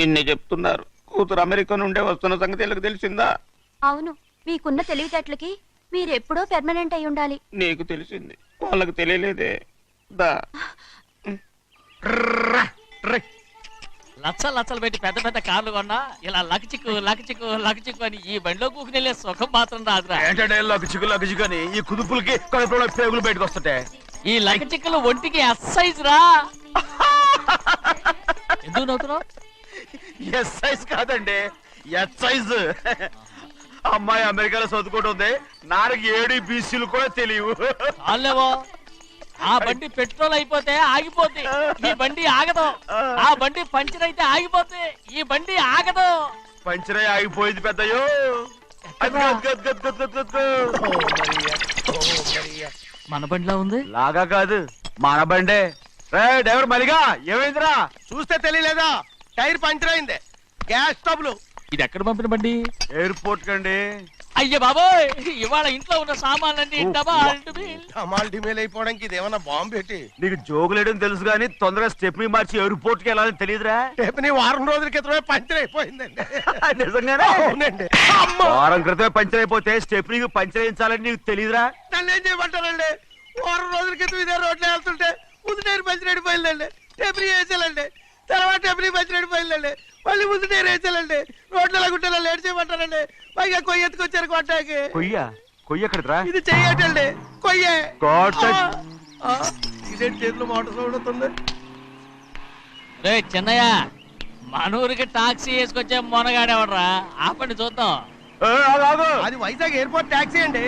F: ఇన్ని చెప్తున్నారు, కూతురు అమెరికా నుండే వస్తున్న సంగతి వీళ్ళకి తెలిసిందా?
G: అవును, మీకున్న తెలివితేటలకి మీరెప్పుడో పెర్మనెంట్ అయి ఉండాలి.
F: నీకు తెలిసింది, వాళ్ళకి తెలియలేదే. దా.
E: లచ్చలు పెట్టి పెద్ద పెద్ద కార్లు కొన్నా ఇలా లకచిక్కు లకచిక్కు లకచిక్కు అని ఈ బండిలో కూకుని వెళ్ళే సుఖం మాత్రం రాదురా.
B: ఏంటంటే లగ్గుచిక్కు అని ఈ కుదుపులకి కడుపులో పేగులు బయటకు వస్తుంటాయి.
E: ఈ లకచిక్కులు ఒంటికి ఎక్సైజ్ రా. ఎందుకు నవ్వుతున్నావు?
B: ఎస్ సైజ్ కాదండి, ఎస్ సైజ్. అమ్మాయి అమెరికాలో చదువుకుంటుంది, నాకు 7 BCలు కూడా తెలియవు.
E: చాలేవో, ఆ బండి పెట్రోల్ అయిపోతే ఆగిపోద్ది, ఈ బండి ఆగదు. ఆ బండి పంచర్ అయితే ఆగిపోద్ది, ఈ బండి ఆగదు.
B: పంచరే ఆగిపోయింది పెద్దయ్యో.
E: మన బండిలో ఉంది.
B: లాగా కాదు, మన బండే. రే డ్రైవర్ మలిగా, ఏమైందిరా?
J: చూస్తే తెలియలేదా? టైర్ పంచర్ అయింది. గ్యాస్ స్టవ్లు.
E: ఇది ఎక్కడ పంపిన బండి?
B: ఎయిర్పోర్ట్ కండి.
E: అయ్య బాబోయ్, ఇవాళ ఇంట్లో ఉన్న సామాన్లన్నీ
J: డమాల్ డిమేల్ అయిపోవడానికి ఇదేమన్నా బాంబు పెట్టి?
B: నీకు జోగులేయడం తెలుసు కానీ తొందరగా స్టెప్ని మార్చి ఎయిర్పోర్ట్ కి వెళ్ళాలని తెలియదురా?
J: రేపు వారం రోజుల క్రితమే పంచర్ అయిపోయిందండి.
B: నిజంగానే?
J: అవునండి.
B: వారం క్రితమే పంచర్ అయిపోతే స్టెప్నీకి పంచర్ వేయించాలని నీకు తెలియదురా?
J: నన్ను ఏం చేయమంటారండి? వారం రోజుల క్రితం ఇదే రోడ్లో వెళ్తుంటే ముందు టైర్ పంచర్ అయిపోయిందండి. టెబ్రీ వేసాలండి, తర్వాత టెబ్రీ పంచర్ అయిపోయిందండి, మళ్ళీ ముందు టైర్ వేసాలండి. రోడ్లు ఎలా గుంటే లేట్ చేయమంటారండి. పైగా కొయ్య ఎత్తుకొచ్చారు కొట్టాకి.
B: కొయ్య ఎక్కడిరా?
J: ఇది చెయ్యటండి, కొయ్యే.
B: కోట-
J: ఇదేంటి చేతిలో మోటార్ సౌండ్ అవుతుంది?
E: రే చిన్నయ్య, మనూరికి టాక్సీ వేసుకొచ్చే మొనగాడేవడరా, ఆపండి చూద్దాం.
B: ఏ, ఆగు, ఆగు.
J: అది వైజాగ్ ఎయిర్పోర్ట్ ట్యాక్సీ అండి.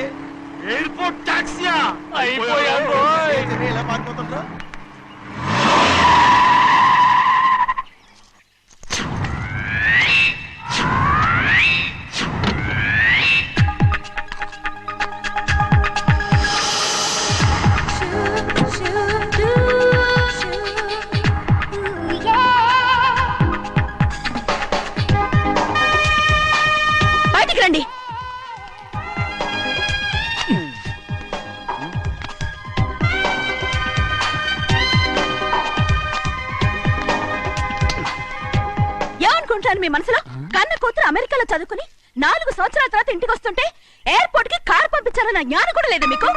B: ఎయిర్పోర్ట్ టాక్సీయా?
E: అయిపోయాడు.
J: ఇలా పారిపోతుంటారు.
G: బయటికి రండి. ఆలోచన మీ మనసులో? కన్న కూతురు అమెరికాలో చదువుకుని 4 సంవత్సరాల తర్వాత ఇంటికి వస్తుంటే ఎయిర్పోర్ట్ కి కారు పంపించాలన్న జ్ఞానం కూడా లేదా మీకు?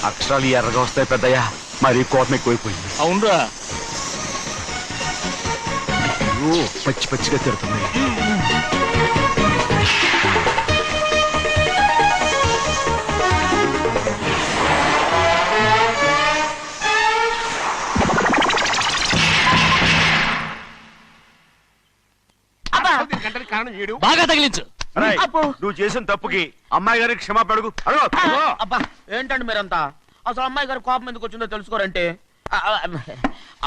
B: అక్షరాలు ఎర్రగా వస్తాయి పెద్దయ్య, మరి కోపం ఎక్కువైపోయింది.
E: అవునరా,
B: అయ్యో, పచ్చి పచ్చిగా తిడుతుంది.
C: గంటకి కారణం ఏడు.
E: బాగా తగిలించు.
B: అరేయ్, నువ్వు చేసిన తప్పుకి అమ్మాయి గారికి క్షమాపణ అడుగు. అడుగు.
F: అబ్బా ఏంటండి మీరంతా? అసలు అమ్మాయి గారు కోపం ఎందుకు వచ్చిందో తెలుసుకోరంటే,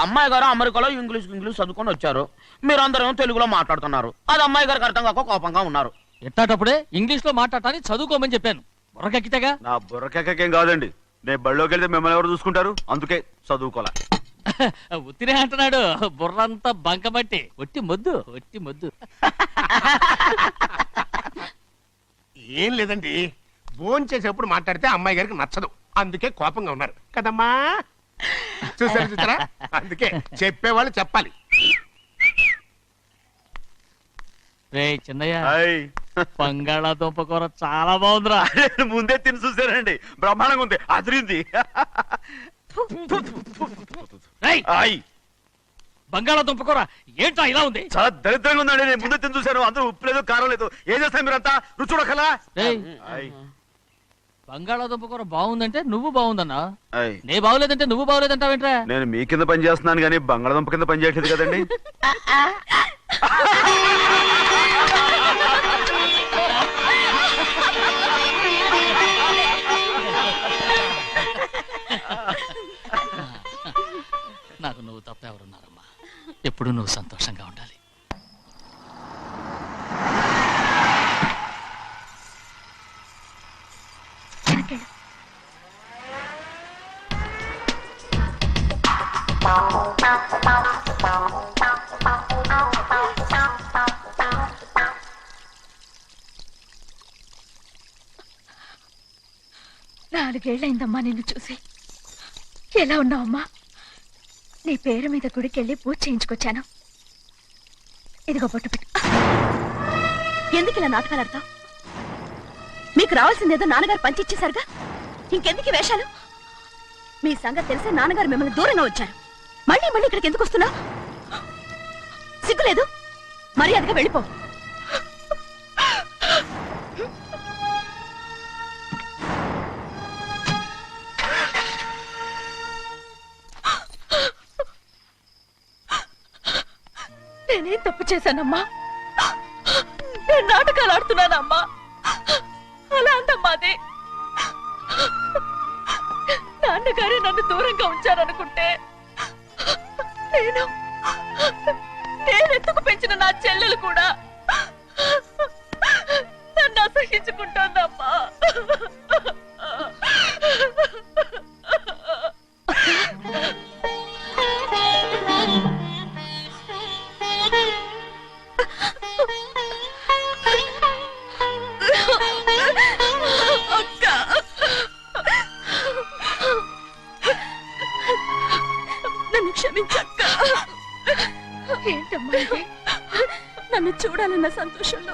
F: అమ్మాయి గారు అమెరికాలో ఇంగ్లీష్ చదువుకొని వచ్చారు, మీరందరూ తెలుగులో మాట్లాడుతున్నారు. అది అమ్మాయి గారికి అర్థం కాక కోపంగా ఉన్నారు.
E: ఎట్టాటప్పుడే ఇంగ్లీష్ లో మాట్లాడటానికి చదువుకోమని చెప్పాను. బుర్రకెక్కితేగా.
B: నా బుర్రకేకేం కాదండి, నేను బళ్ళోకి వెళ్తే మిమ్మల్ని ఎవరు చూసుకుంటారు, అందుకే చదువుకోలే.
E: ఉత్తిరే అంటున్నాడు, బుర్రంతా బంకబట్టి. ఒట్టి మొద్దు.
C: ఏం లేదండి, భోజనం చేసేప్పుడు మాట్లాడితే అమ్మాయి గారికి నచ్చదు, అందుకే కోపంగా ఉన్నారు కదమ్మా. చూసారా, అందుకే చెప్పేవాళ్ళు చెప్పాలి.
E: రే చిన్నయ్య,
B: హాయ్.
E: బంగాళాదుంప కూర చాలా బాగుందిరా.
B: నేను ముందే తిని చూసానండి, బ్రహ్మాండంగా ఉంది, అదిరింది.
E: రేయ్,
B: హాయ్.
E: బంగాళాదుంప కూర ఏంటా ఇలా ఉంది?
B: చాలా దరిద్రంగా ఉందండి, నేను ముందే తిని చూశాను, అందరూ ఉప్పు లేదు కారం లేదు. ఏం చేస్తాను మీరంతా, రుచి చూడకలా.
E: రేయ్,
B: హాయ్.
E: బంగాళాదుంప కూర బాగుందంటే నువ్వు బాగుందన్నా,
B: హాయ్.
E: నే బాగులేదంటే నువ్వు బాగులేదంటావేంట్రా?
B: నేను మీ కింద పని చేస్తున్నాను కానీ బంగాళదుంప కింద పని చేయట్లేదు కదండి.
E: నాకు నువ్వు తప్ప ఎవరున్నారమ్మా? ఎప్పుడు నువ్వు సంతోషంగా ఉండాలి.
G: నాలుగేళ్లైందమ్మా నిన్ను చూసి. ఎలా ఉన్నావమ్మా? నీ పేరు మీద గుడికెళ్ళి పూజ చేయించుకొచ్చాను. ఇదిగో బొట్టు పెట్టు. ఎందుకు ఇలా నాటకాలు ఆడతావు? మీకు రావాల్సిందేదో నాన్నగారు పంచిచ్చేశారుగా, ఇంకెందుకు ఈ వేషాలు? మీ సంగతి తెలిసే నాన్నగారు మిమ్మల్ని దూరంగా వచ్చారు. మళ్ళీ ఇక్కడికి ఎందుకు వస్తున్నావు? సిగ్గులేదు? మర్యాదగా వెళ్ళిపో. నేనేం తప్పు చేశానమ్మా? నేను నాటకాలు ఆడుతున్నానమ్మా. అలా అందమ్మా అది. నాన్నగారే నన్ను దూరంగా ఉంచారనుకుంటే నేనెత్తుకు పెంచిన నా చెల్లెలు కూడా నన్ను అసహించుకుంటోందమ్మా. నన్ను క్షమించక్క. ఏంటమ్మా ఇది? నన్ను చూడాలన్న సంతోషంలో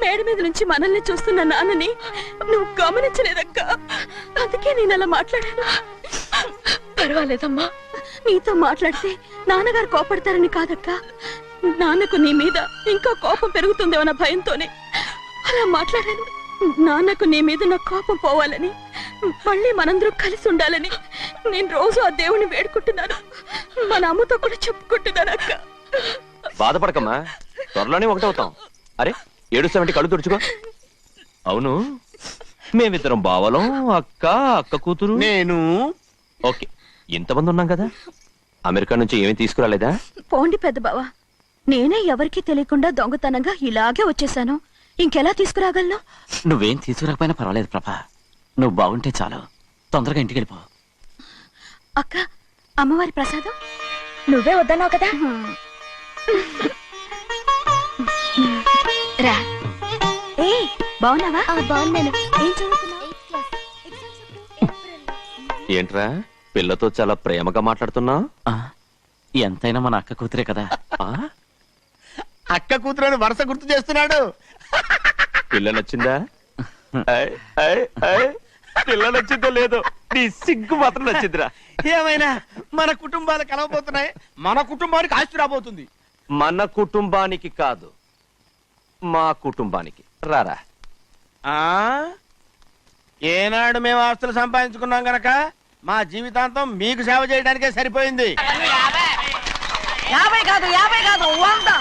G: మేడ మీద నుంచి మనల్ని చూస్తున్న నాన్నని నువ్వు గమనించలేదక్క. అందుకే నేను అలా మాట్లాడాను. పర్వాలేదమ్మా, నీతో మాట్లాడితే నాన్నగారు కోపడతారని కాదక్క. నాన్నకు నీ మీద ఇంకా కోపం పెరుగుతుందేమన్న భయంతోనే అలా మాట్లాడాను. నాన్నకు నీ మీద నా కోపం పోవాలని, మళ్ళీ మనందరూ కలిసి ఉండాలని నేను రోజు ఆ దేవుని వేడుకుంటున్నాను. మన అమ్మతో కూడా చెప్పుకుంటున్నాను అక్క.
H: బాధపడకమ్మా, త్వరలోనే ఒకటవుతాం. అరే ఏడుస్తామంటే కళ్ళు తుడుచుకో. అవును, మేమిద్దరం బావలం, అక్క కూతురు.
J: నేను
H: ఓకే, ఇంతమంది ఉన్నాం కదా. అమెరికా నుంచి ఏమీ తీసుకురాలేదా?
G: పోండి పెద్ద బావా, నేనే ఎవరికీ తెలియకుండా దొంగతనంగా ఇలాగే వచ్చేసాను. ఇంకెలా తీసుకురాగలను?
E: నువ్వేం తీసుకురాకపోయినా పర్వాలేదు ప్రభా, నువ్వు బాగుంటే చాలు. తొందరగా ఇంటికి వెళ్ళిపో.
G: అక్క, అమ్మవారి ప్రసాదం నువ్వే వద్దన్నావు కదా. రా. ఏ బాగున్నావా? బాగున్నాను. ఏం చదువుతున్నావు?
H: ఏంట్రా పిల్లతో చాలా ప్రేమగా మాట్లాడుతున్నావు?
E: ఎంతైనా మన అక్క కూతురే కదా.
J: అక్క కూతురు వరుస గుర్తు చేస్తున్నాడు.
H: పిల్ల నచ్చిందా? పిల్ల నచ్చిందో లేదో, నీ సిగ్గు మాత్రం నచ్చిందిరా.
J: ఏమైనా మన కుటుంబాలు కలవబోతున్నాయి, మన కుటుంబానికి ఆస్తి రాబోతుంది.
H: మన కుటుంబానికి కాదు, మా కుటుంబానికి. రారా.
J: ఏనాడు మేము ఆస్తులు సంపాదించుకున్నాం గనక మా జీవితాంతం మీకు సేవ చేయడానికే సరిపోయింది.
G: 50 కాదు 100.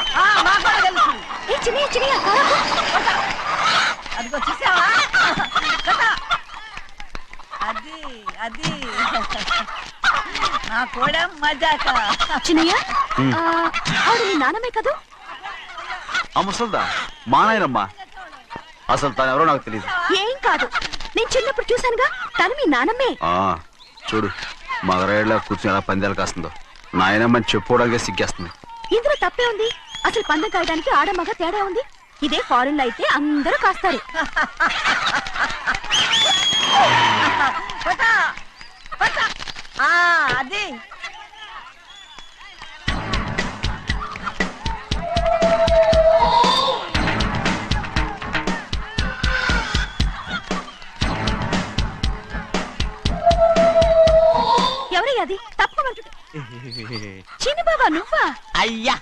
G: అదిగో చూసావా? అది నా కూడా మజాక. చిన్నయ్య, ఆవిడ నీ నాన్నమే కదూ?
B: ఆ ముసల్దా మా నాయనమ్మా. అసలు తను ఎవరో నాకు తెలియదు.
G: ఏం కాదు, నేను చిన్నప్పుడు చూశానుగా, తను మీ నాన్నమ్మే.
B: చూడు మగరాయిలా కూర్చొని ఎలా పందాలు కాస్తుందో. నాయనమ్మని చెప్పుకోవడానికి సిగ్గేస్తుంది.
G: ఇందులో తప్పే ఉంది? అసలు పందెం కాయడానికి ఆడమగ తేడా ఉంది. ఇదే ఫారెన్ లో అయితే అందరూ కాస్తారు. అది ఎవరయ్య అది? తప్పమంటుంటే చిన్న బాబా నువ్వా?
J: అయ్యా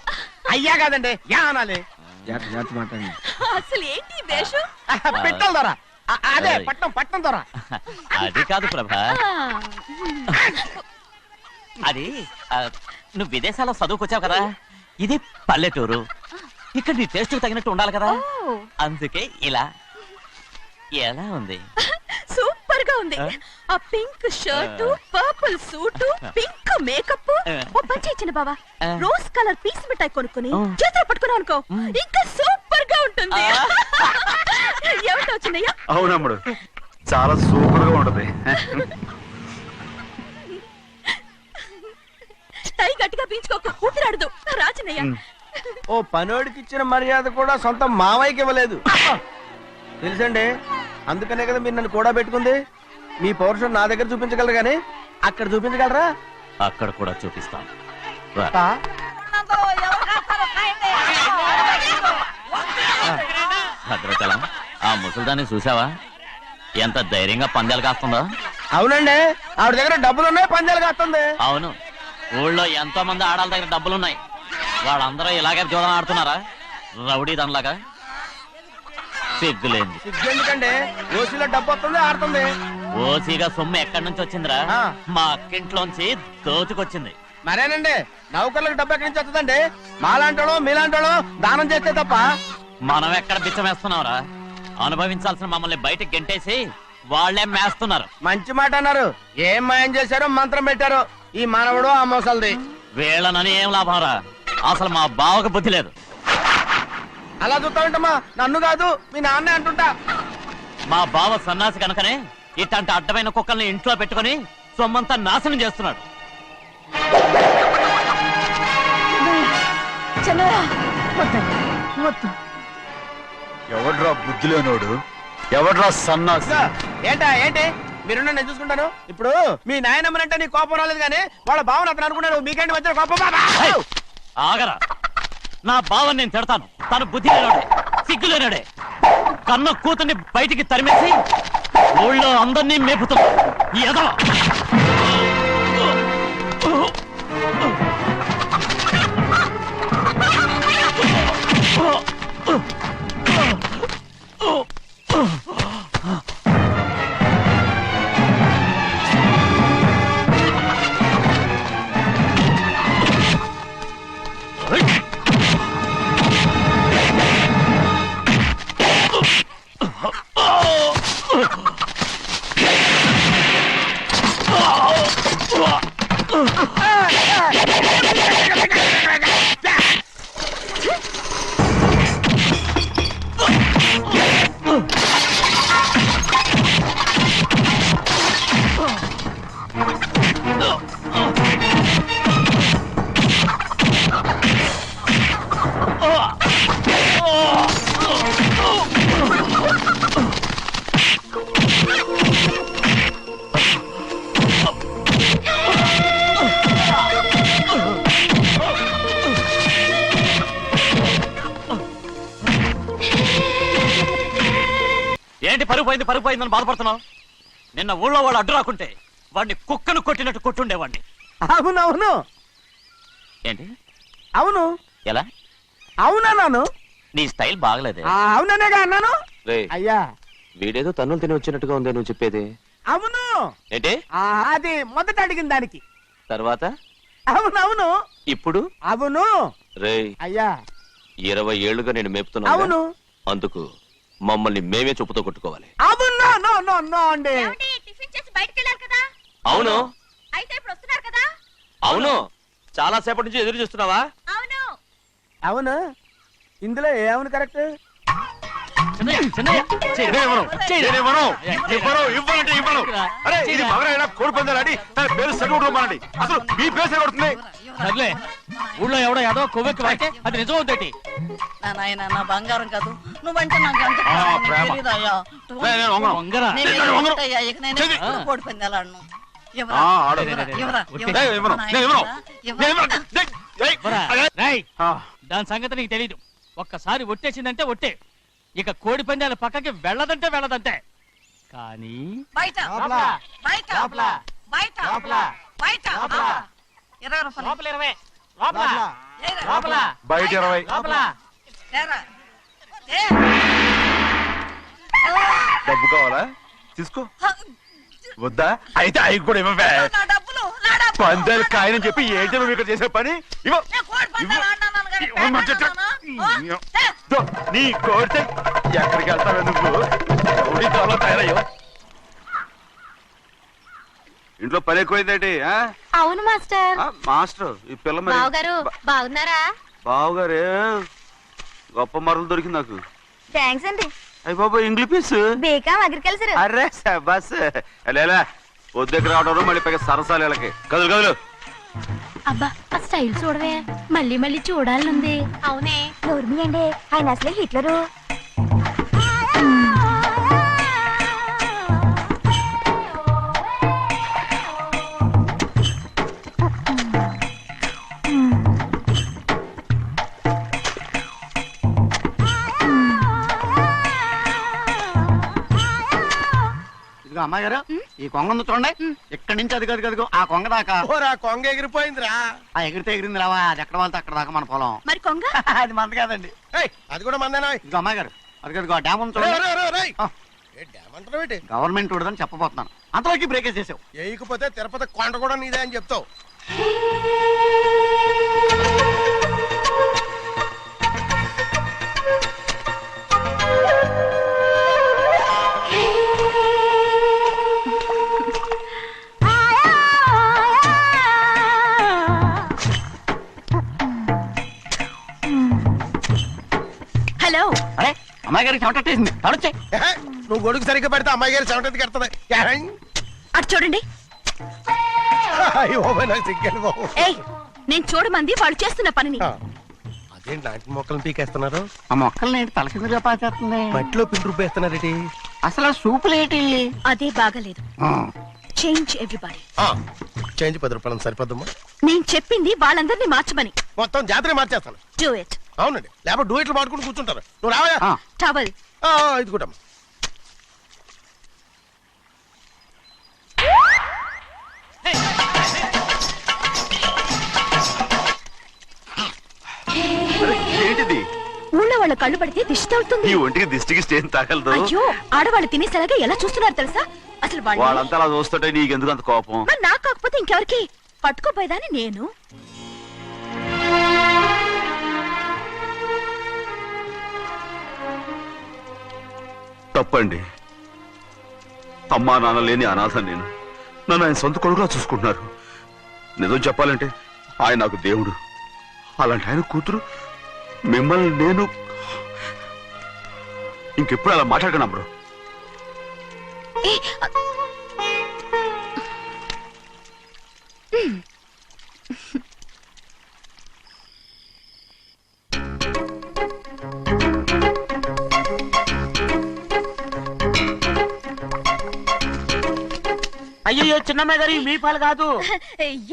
J: అయ్యా కాదండి, యా అనాలి.
G: అసలు ఏంటి వేషం?
J: పెట్టాలి దొర. అదే పట్నం దొర.
E: అది కాదు ప్రభా, అది నువ్వు విదేశాల్లో చదువుకొచ్చావు కదా, ఇది పల్లెటూరు. ఇక్కడ నీ టేస్ట్ తగినట్టు ఉండాలి కదా, అందుకే ఇలా. ఎలా ఉంది?
G: సూపర్ గా ఉంది. ఆ pink shirt, purple suit, pink makeup. ఓ పని ఇచ్చిన బావా, రోజ్ కలర్ పీస్ మిఠాయి కొనుక్కుని చేతిలో పట్టుకున్నావు అనుకో, ఇంకా సూపర్ గా ఉంటుంది. ఎవరితో వచ్చిందయ్యా?
B: అవునమ్ముడు, చాలా సూపర్ గా ఉంటది.
G: టై గట్టిగా పీంచుకోకు, ఊపిరాడదు. రాజనయ్య,
J: ఓ పనోడికి ఇచ్చిన మర్యాద కూడా సొంత మావయ్యకి ఇవ్వలేదు తెలుసండి. అందుకనే కదా మీరు నన్ను కూడా పెట్టుకుంది. మీ పౌరుషం నా దగ్గర చూపించగలరు కానీ అక్కడ చూపించగలరా?
E: అక్కడ కూడా చూపిస్తాను. భద్రాచలం, ఆ ముసల్దాన్ని చూసావా? ఎంత ధైర్యంగా పందాలు కాస్తుందో.
J: అవునండి, ఆవిడ దగ్గర డబ్బులు ఉన్నాయి, పందాలు కాస్తుంది.
E: అవును, ఊళ్ళో ఎంతో మంది ఆడాళ్ళ దగ్గర డబ్బులున్నాయి. వాళ్ళందరూ ఇలాగే జోదం ఆడుతున్నారా? రౌడీ దానిలాగా. సిగ్గులేంది.
J: ఎందుకండి ఓసీలో డబ్బు వస్తుంది, ఆడుతుంది.
E: ఓసీగా సొమ్ము ఎక్కడి నుంచి వచ్చిందిరా? మా అక్కింట్లోంచి దోచుకొచ్చింది.
J: మరేనండి, నౌకర్లకు డబ్బు ఎక్కడి నుంచి వస్తుందండి? మాలాంటోళ్ళు మీలాంటోళ్ళు దానం చేస్తే తప్ప.
E: మనం ఎక్కడ బిచ్చమేస్తున్నావురా? అనుభవించాల్సిన మమ్మల్ని బయటకు గెంటేసి వాళ్లే మేస్తున్నారు.
J: మంచి మాట అన్నారు. ఏం మాయం చేశారో మంత్రం పెట్టారో ఈ మానవుడు ఆ మోసల్ది.
E: వీళ్ళనని ఏం లాభం రా? అసలు మా బావకు బుద్ధి లేదు.
J: అలా చూస్తామంటమ్మా, నన్ను కాదు మీ నాన్నే అంటుంటా.
E: మా బావ సన్నాసి కనుకనే ఇట్లాంటి అడ్డమైన కుక్కల్ని ఇంట్లో పెట్టుకుని సొమ్మంతా నాశనం చేస్తున్నాడు.
B: ఎవడ్రా బుద్ధి లేనోడు? ఎవడ్రా సన్నాసి?
J: ఏంటి మీరు నేను చూసుకుంటాను. ఇప్పుడు మీ నాయనమ్మనంటే నీ కోపం రాలేదు కానీ వాళ్ళ భావన అతను అనుకున్నాడు. మీకేంటి మధ్య కోపం?
E: ఆగరా, నా బావని నేను తిడతాను. తను బుద్ధి లేనాడే, సిగ్గు లేనాడే. కన్న కూతుర్ని బయటికి తరిమేసి ఊళ్ళో అందరినీ మేపుతున్నా. ఎదవ
D: పరుగు పోయిందని బాధపడుతున్నావు? నిన్న ఊళ్ళో వాళ్ళు అడ్డు రాకుంటే వాడిని కుక్కను కొట్టినట్టు కొట్టుండేవాడిని.
J: అవునవును
D: ఏంటి?
J: అవును
D: ఎలా?
J: అవునన్నాను.
D: నీ స్టైల్ బాగలేదే.
J: అవుననేగా అన్నాను. అయ్యా
H: వీడేదో తన్నులు తిని వచ్చినట్టుగా ఉందే నువ్వు చెప్పేది.
J: అవును
H: ఏంటి?
J: అది మొదట అడిగిన దానికి.
H: తర్వాత
J: అవునవును.
H: ఇప్పుడు
J: అవును
H: రేయ్,
J: అయ్యా
H: 20 ఏళ్లుగా నేను మేపుతున్నా.
J: అవును.
H: అందుకు మమ్మల్ని మేమే చెప్పుతో కొట్టుకోవాలి.
J: అవును నో నో నో అండి.
G: టిఫిన్ చేసి బయటికి వెళ్ళారు కదా,
H: అవును.
G: అయితే ఇప్పుడు వస్తున్నారు కదా.
H: అవును. చాలా సేపటి నుంచి ఎదురు చూస్తున్నావా?
G: అవును.
J: అవును ఇందులో ఏమని కరెక్ట్?
B: అరే ఇది మగరైనా కోడి పందాలని తన పేరు సరిగొట్టుకోమనండి. అసలు మీ పేరు సరిగొడుతుంది.
E: సర్లే, ఊళ్ళో ఎవడో ఏదో కొవ్వెక్కి వాడితే అది నిజం అవుతాయి.
G: నాయన నా బంగారం కాదు, నువ్వంటే నాకు ఎంత
B: ప్రేమ.
G: తెలీదయ్యా.
B: నేను వంగను.
E: వంగరా.
G: నేను ఏంటయ్యా, ఇక నేను ఎప్పుడు కోడి పందాలాడను. ఎవరా?
B: ఆడు.
G: ఎవరా? ఎవరా?
B: నేను ఇవ్వను. నేను ఇవ్వను. నేను ఇవ్వను.
E: రేయ్, దాని సంగతి నీకు తెలీదు. ఒక్కసారి ఒట్టేసిందంటే ఒట్టే. ఇక కోడి పందాల పక్కకి వెళ్ళదంటే వెళ్ళదంటే. కానీ
G: బయట బయట బయట బయట 20 రూపాయలు. ఏరా.
B: బయట 20.
G: ఏరా.
B: డబ్బు కావాలా? తీసుకో. వద్దా? అయితే అవి కూడా ఇవ్వవే.
G: నా డబ్బులు, నా డబ్బులు.
B: పందాలు కాయని చెప్పి ఏంటి నువ్వు ఇక్కడ చేసే పని? ఇవ్వ.
G: నేను కోడి పందాలు ఆడినాను కానీ
B: ఇవ్వమంటే
G: ఆడినానా?
B: దో, నీ కోరితే ఎక్కడికి వెళ్తావే నువ్వు? రౌడీ త్వరలో తయారయ్యో. ఇంట్లో పని ఎక్కువైందేంటి?
G: అవును మాస్టర్.
B: మాస్టర్ ఈ పిల్ల మరి
G: బావగారు బాగున్నారా?
B: బావుగారే గొప్ప మరలు దొరికింది నాకు.
G: థ్యాంక్స్ అండి.
B: అయ్యి బాబు ఇంగ్లీష్ పీస్.
G: BCom agriculture.
B: అరే బస్ లేలా పొద్దుకి రావడం మళ్ళీ పైగా సరసాలు వీళ్ళకి. కదులు కదులు.
G: అబ్బా ఆ స్టైల్ చూడవే, మళ్ళీ మళ్ళీ చూడాలనుంది. అవునే నోర్మి అండి, ఆయన అసలే హిట్లరు.
I: ఇదిగో అమ్మాయి గారు, ఈ కొంగ ఉంది చూడండి. ఇక్కడి నుంచి అది గదిగో ఆ కొంగ దాకా.
C: ఓరా కొంగ ఎగిరిపోయిందిరా.
I: ఆ ఎగిరితే ఎగిరింది రావా, అది ఎక్కడ వాళ్ళతో అక్కడ దాకా మన పొలం.
G: మరి కొంగ
I: అది మంద కాదండి.
C: ఏయ్, అది కూడా మందేనా?
I: ఇదిగో అమ్మాయి గారు, అది గదిగో డ్యామ్ ఉంది చూడండి.
C: డ్యామ్ అంటారు ఏంటి?
I: గవర్నమెంట్ ఉండదని చెప్పబోతున్నాను, అంతలోకి బ్రేక్ చేసావు.
C: వేయకపోతే తిరుపతి కొండ కూడా నీదే అని చెప్తావు.
G: హలో.
I: అరే అమ్మాయి గారికి చెమటేసింది, తడొచ్చే.
C: ఏహే, నువ్వు గొడుగు సరిగ్గా పెడితే అమ్మాయి గారి చెమటెత్తి కడుతుంది.
G: అటు చూడండి.
C: నాకు సిగ్గాను బాబు.
G: ఏయ్, నేను చూడమంది వాళ్ళు చేస్తున్న పనిని.
C: అదేంటి నాటి మొక్కలను పీకేస్తున్నారు?
I: ఆ మొక్కల్ని తల కిందగా పాచేస్తుంది.
C: మట్టిలో పిండి రుబ్బేస్తున్నారేటి?
I: అసలు సూపులేటి.
G: అదే బాగలేదు. Change everybody.
C: చేంజ్ 10 రూపాయలు సరిపోద్దమ్మా.
G: నేను చెప్పింది వాళ్ళందరినీ మార్చమని.
C: మొత్తం జాతర మార్చేస్తాను.
G: Do it.
C: అవునండి, లేకపోతే డూయిట్లు మాడుకుని కూర్చుంటారు. నువ్వు రావయా?
G: టవల్.
C: ఇది కూడా
B: ఏంటిది?
G: ఊళ్ళో వాళ్ళ కళ్ళు పడితే దిష్టి తగులుతుంది.
B: ఈ ఒంటికి దిష్టికి స్టేన్ తగలదు.
G: అయ్యో, ఆడవాళ్ళు తినేసరిగా ఎలా చూస్తున్నారు తెలుసా? అసలు
B: వాళ్ళంతా అలా చూస్తుంటే నీకెందుకు అంత కోపం?
G: మరి నాకు కాకపోతే ఇంకెవరికి? పట్టుకోపోయేదాన్ని నేను.
B: తప్పండి. అమ్మా నాన్న లేని అనాథ నేను. నన్ను ఆయన సొంత కొడుకులా చూసుకుంటున్నారు. నిజం చెప్పాలంటే ఆయన నాకు దేవుడు. అలాంటి ఆయన కూతురు మిమ్మల్ని నేను ఇంకెప్పుడు అలా మాట్లాడకను బ్రో.
F: అయ్యో చిన్నమ్మాయి గారు ఇవి మీ పాలు కాదు,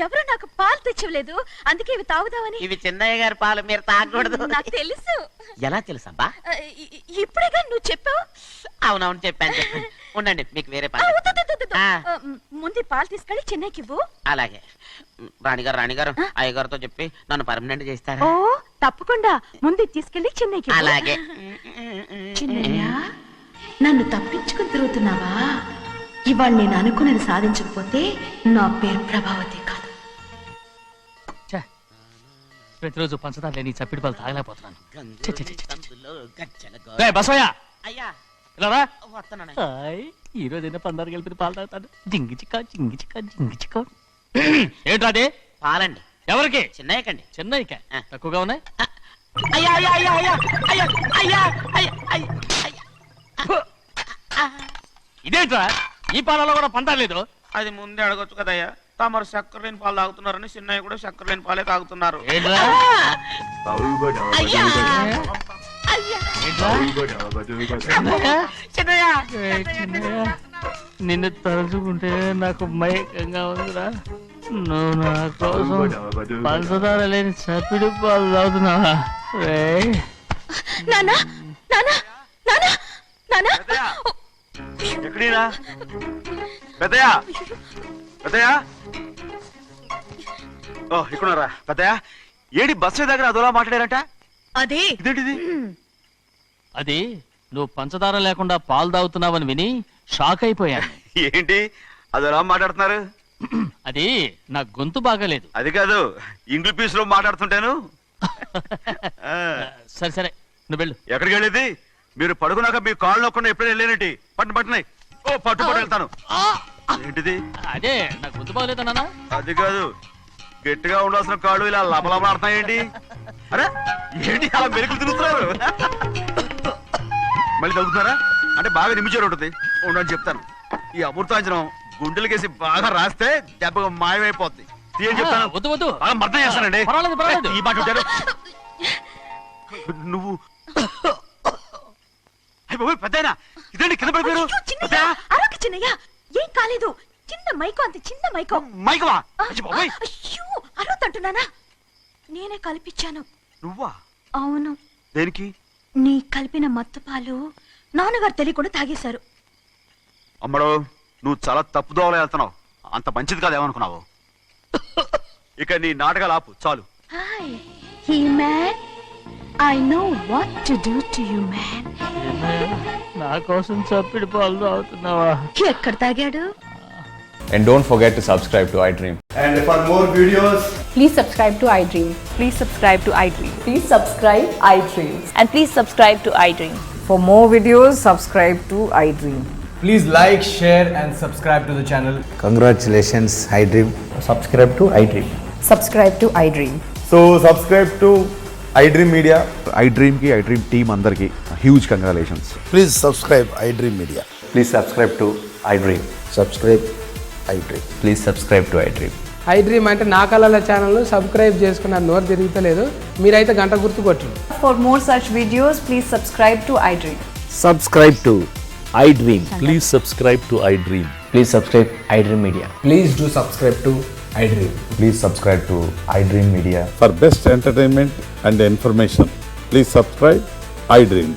G: ఎవరు నాకు పాలు తెచ్చివ్వలేదు, అందుకే ఇవి తాగుదామని.
F: ఇవి చిన్నయ్య గారి పాలు, మీరు తాగకూడదు.
G: నాకు తెలుసు.
F: ఎలా తెలుసబ్బా?
G: ఇప్పుడేగా నువ్వు చెప్పావు.
F: అవునవును చెప్పాను. ఉండండి, మీకు వేరే
G: ఆ,
F: పని.
G: వద్దు, వద్దు, వద్దు, వద్దు.
F: ఆ.
G: ముందు ఈ పాలు తీసుకెళ్ళి చెన్నైకి ఇవ్వు.
F: అలాగే. రాణిగారు అయ్యగారితో చెప్పి నన్ను పర్మనెంట్ చేస్తారా?
G: ఓ తప్పకుండా, ముందు ఇది తీసుకెళ్ళి చెన్నైకి ఇవ్వు.
F: అలాగే.
G: చిన్నయ్య, నన్ను తప్పించుకుని తిరుగుతున్నావా? ఇవాళ నేను అనుకున్నది సాధించకపోతే నా పేరు ప్రభావతి కాదు.
E: ఛే, ప్రతిరోజు పంచదార లేని ఈ చప్పిడి పాలు తాగలేకపోతున్నాను. ఛే, ఛే, ఛే, ఛే. రేయ్, బసవయ్య,
F: అయ్యా
E: ఇలా రా.
F: వస్తున్నాను.
E: హాయ్, ఈ రోజైనా పందారు కలిపి పాలు తాగుతాను. జింగి చిక్క జింగి చిక్క జింగి చిక్క. ఏంట్రా అది?
F: పాలండి.
E: ఎవరికి?
F: చిన్నయ్యకండి.
E: చెన్నైకా?
F: ఆ.
E: తక్కువగా ఉన్నాయి.
F: అయ్యా అయ్యా అయ్యా అయ్యా అయ్యా అయ్యా అయ్యా అయ్యా అయ్యా.
E: ఇదేంట్రా, ఈ పాలలో కూడా పందా లేదు?
F: అది ముందే అడగొచ్చు కదయ్యా. తమరు చక్కెర లేని పాలు తాగుతున్నారని చిన్నయ్య కూడా చక్కెర లేని పాలే తాగుతున్నారు.
E: ఏంట్రా?
F: అయ్యా
E: ఏంట్రా?
F: చిన్నయ్య
E: ఏయ్, చిన్నయ్య, నిన్ను తలుచుకుంటే నాకు మైకంగా ఉందిరా. నువ్వు నా కోసం పంచదార లేని చప్పిడి పాలు తాగుతున్నావా? రేయ్,
G: నానా నానా నానా నానా
B: ఎక్కడీరా పెద్దయా? పెద్దయా, ఓ ఇక్కడున్నారా పెద్దయా? ఏడి బస్సు దగ్గర అదోలా మాట్లాడారంట.
G: అదే
B: ఇదేంటిది?
E: అది నువ్వు పంచదార లేకుండా పాలు తాగుతున్నావని విని షాక్ అయిపోయాను.
B: ఏంటి అదోలా మాట్లాడుతున్నారు?
E: అది నా గొంతు బాగాలేదు.
B: అది కాదు, ఇంగ్లీష్ పీస్ లో మాట్లాడుతుంటాను. ఆ,
E: సరే సరే, నువ్వు వెళ్ళు.
B: ఎక్కడికి వెళ్ళేది? మీరు పడుకున్నాక మీ కాళ్ళు నొక్కకుండా ఎప్పుడైనా వెళ్ళేనంటి? పట్టునాయి. ఓ పట్టు వెళ్తాను. ఏంటిది?
E: అదే నా గొంతు బాగలేదా నాన్న?
B: అది కాదు, గట్టిగా ఉండాల్సిన కాళ్ళు ఇలా లబలబలాడుతున్నాయేంటి? అరే ఏంటి అలా మెరుకులు తిరుగుతున్నారు? మళ్ళీ తగ్గుతున్నారా? అంటే బాగా నిమిషాలు ఉంటుంది. ఉండని చెప్తాను. ఈ అమృతాంజనం గుండెలకేసి బాగా రాస్తే దెబ్బగా మాయమైపోద్ది. తీయని చెప్తాను.
E: వద్దు వద్దు,
B: బాగా మర్దం చేస్తానండి.
E: పర్వాలేదు పర్వాలేదు.
B: ఈ మాట ఉంటారు నువ్వు. పెద్దయినా ఇదేంటి కింద పడిపోయారు?
G: చిన్నయ్య, అరవకు చిన్నయ్య, ఏం కాలేదు. చిన్న మైకో, అంత చిన్న మైకో.
B: మైకవా?
G: అయ్యో, అరవతంటున్నానా? నేనే కల్పించాను.
B: నువ్వా?
G: అవును.
B: దేనికి?
G: నీ కలిపిన మత్తు పాలు నాన్నగారు తెలియకుండా తాగేశారు.
B: అమ్మడు, నువ్వు చాలా తప్పుదోవలో వెళ్తున్నావు. అంత మంచిది కాదు ఏమనుకున్నావు? ఇక నీ నాటకాలు ఆపు చాలు.
G: Hi he man, I know what to do to you man.
E: నా కోసం చప్పిడి పాలు తాగుతున్నావా?
G: ఎక్కడ తాగాడు?
K: And don't forget to subscribe to iDream.
I: And for more videos,
L: Please subscribe to iDream.
G: Please subscribe to iDream.
L: Please subscribe iDream.
G: And please subscribe to iDream.
L: For more videos, subscribe to iDream.
K: Please like, share, and subscribe to the channel.
M: Congratulations, iDream.
K: Subscribe to iDream.
L: Subscribe to iDream.
K: So subscribe to iDream Media.
B: iDream కి iDream టీమ్ అందరికి huge congratulations.
M: Please subscribe iDream Media.
K: Please subscribe to iDream.
M: Subscribe iDream.
K: Please subscribe to iDream.
L: iDream అంటే నా కళల ఛానల్ సబ్స్క్రైబ్ చేసుకున్న నోరు తిరుగుతలేదు. మీరైతే గంట గుర్తు కొట్టండి. For more such videos, please subscribe to iDream.
M: Subscribe to iDream.
K: Please subscribe to iDream. Please subscribe iDream Media.
L: Please do subscribe to iDream.
K: Please subscribe to iDream Media.
M: For best entertainment and information, please subscribe iDream.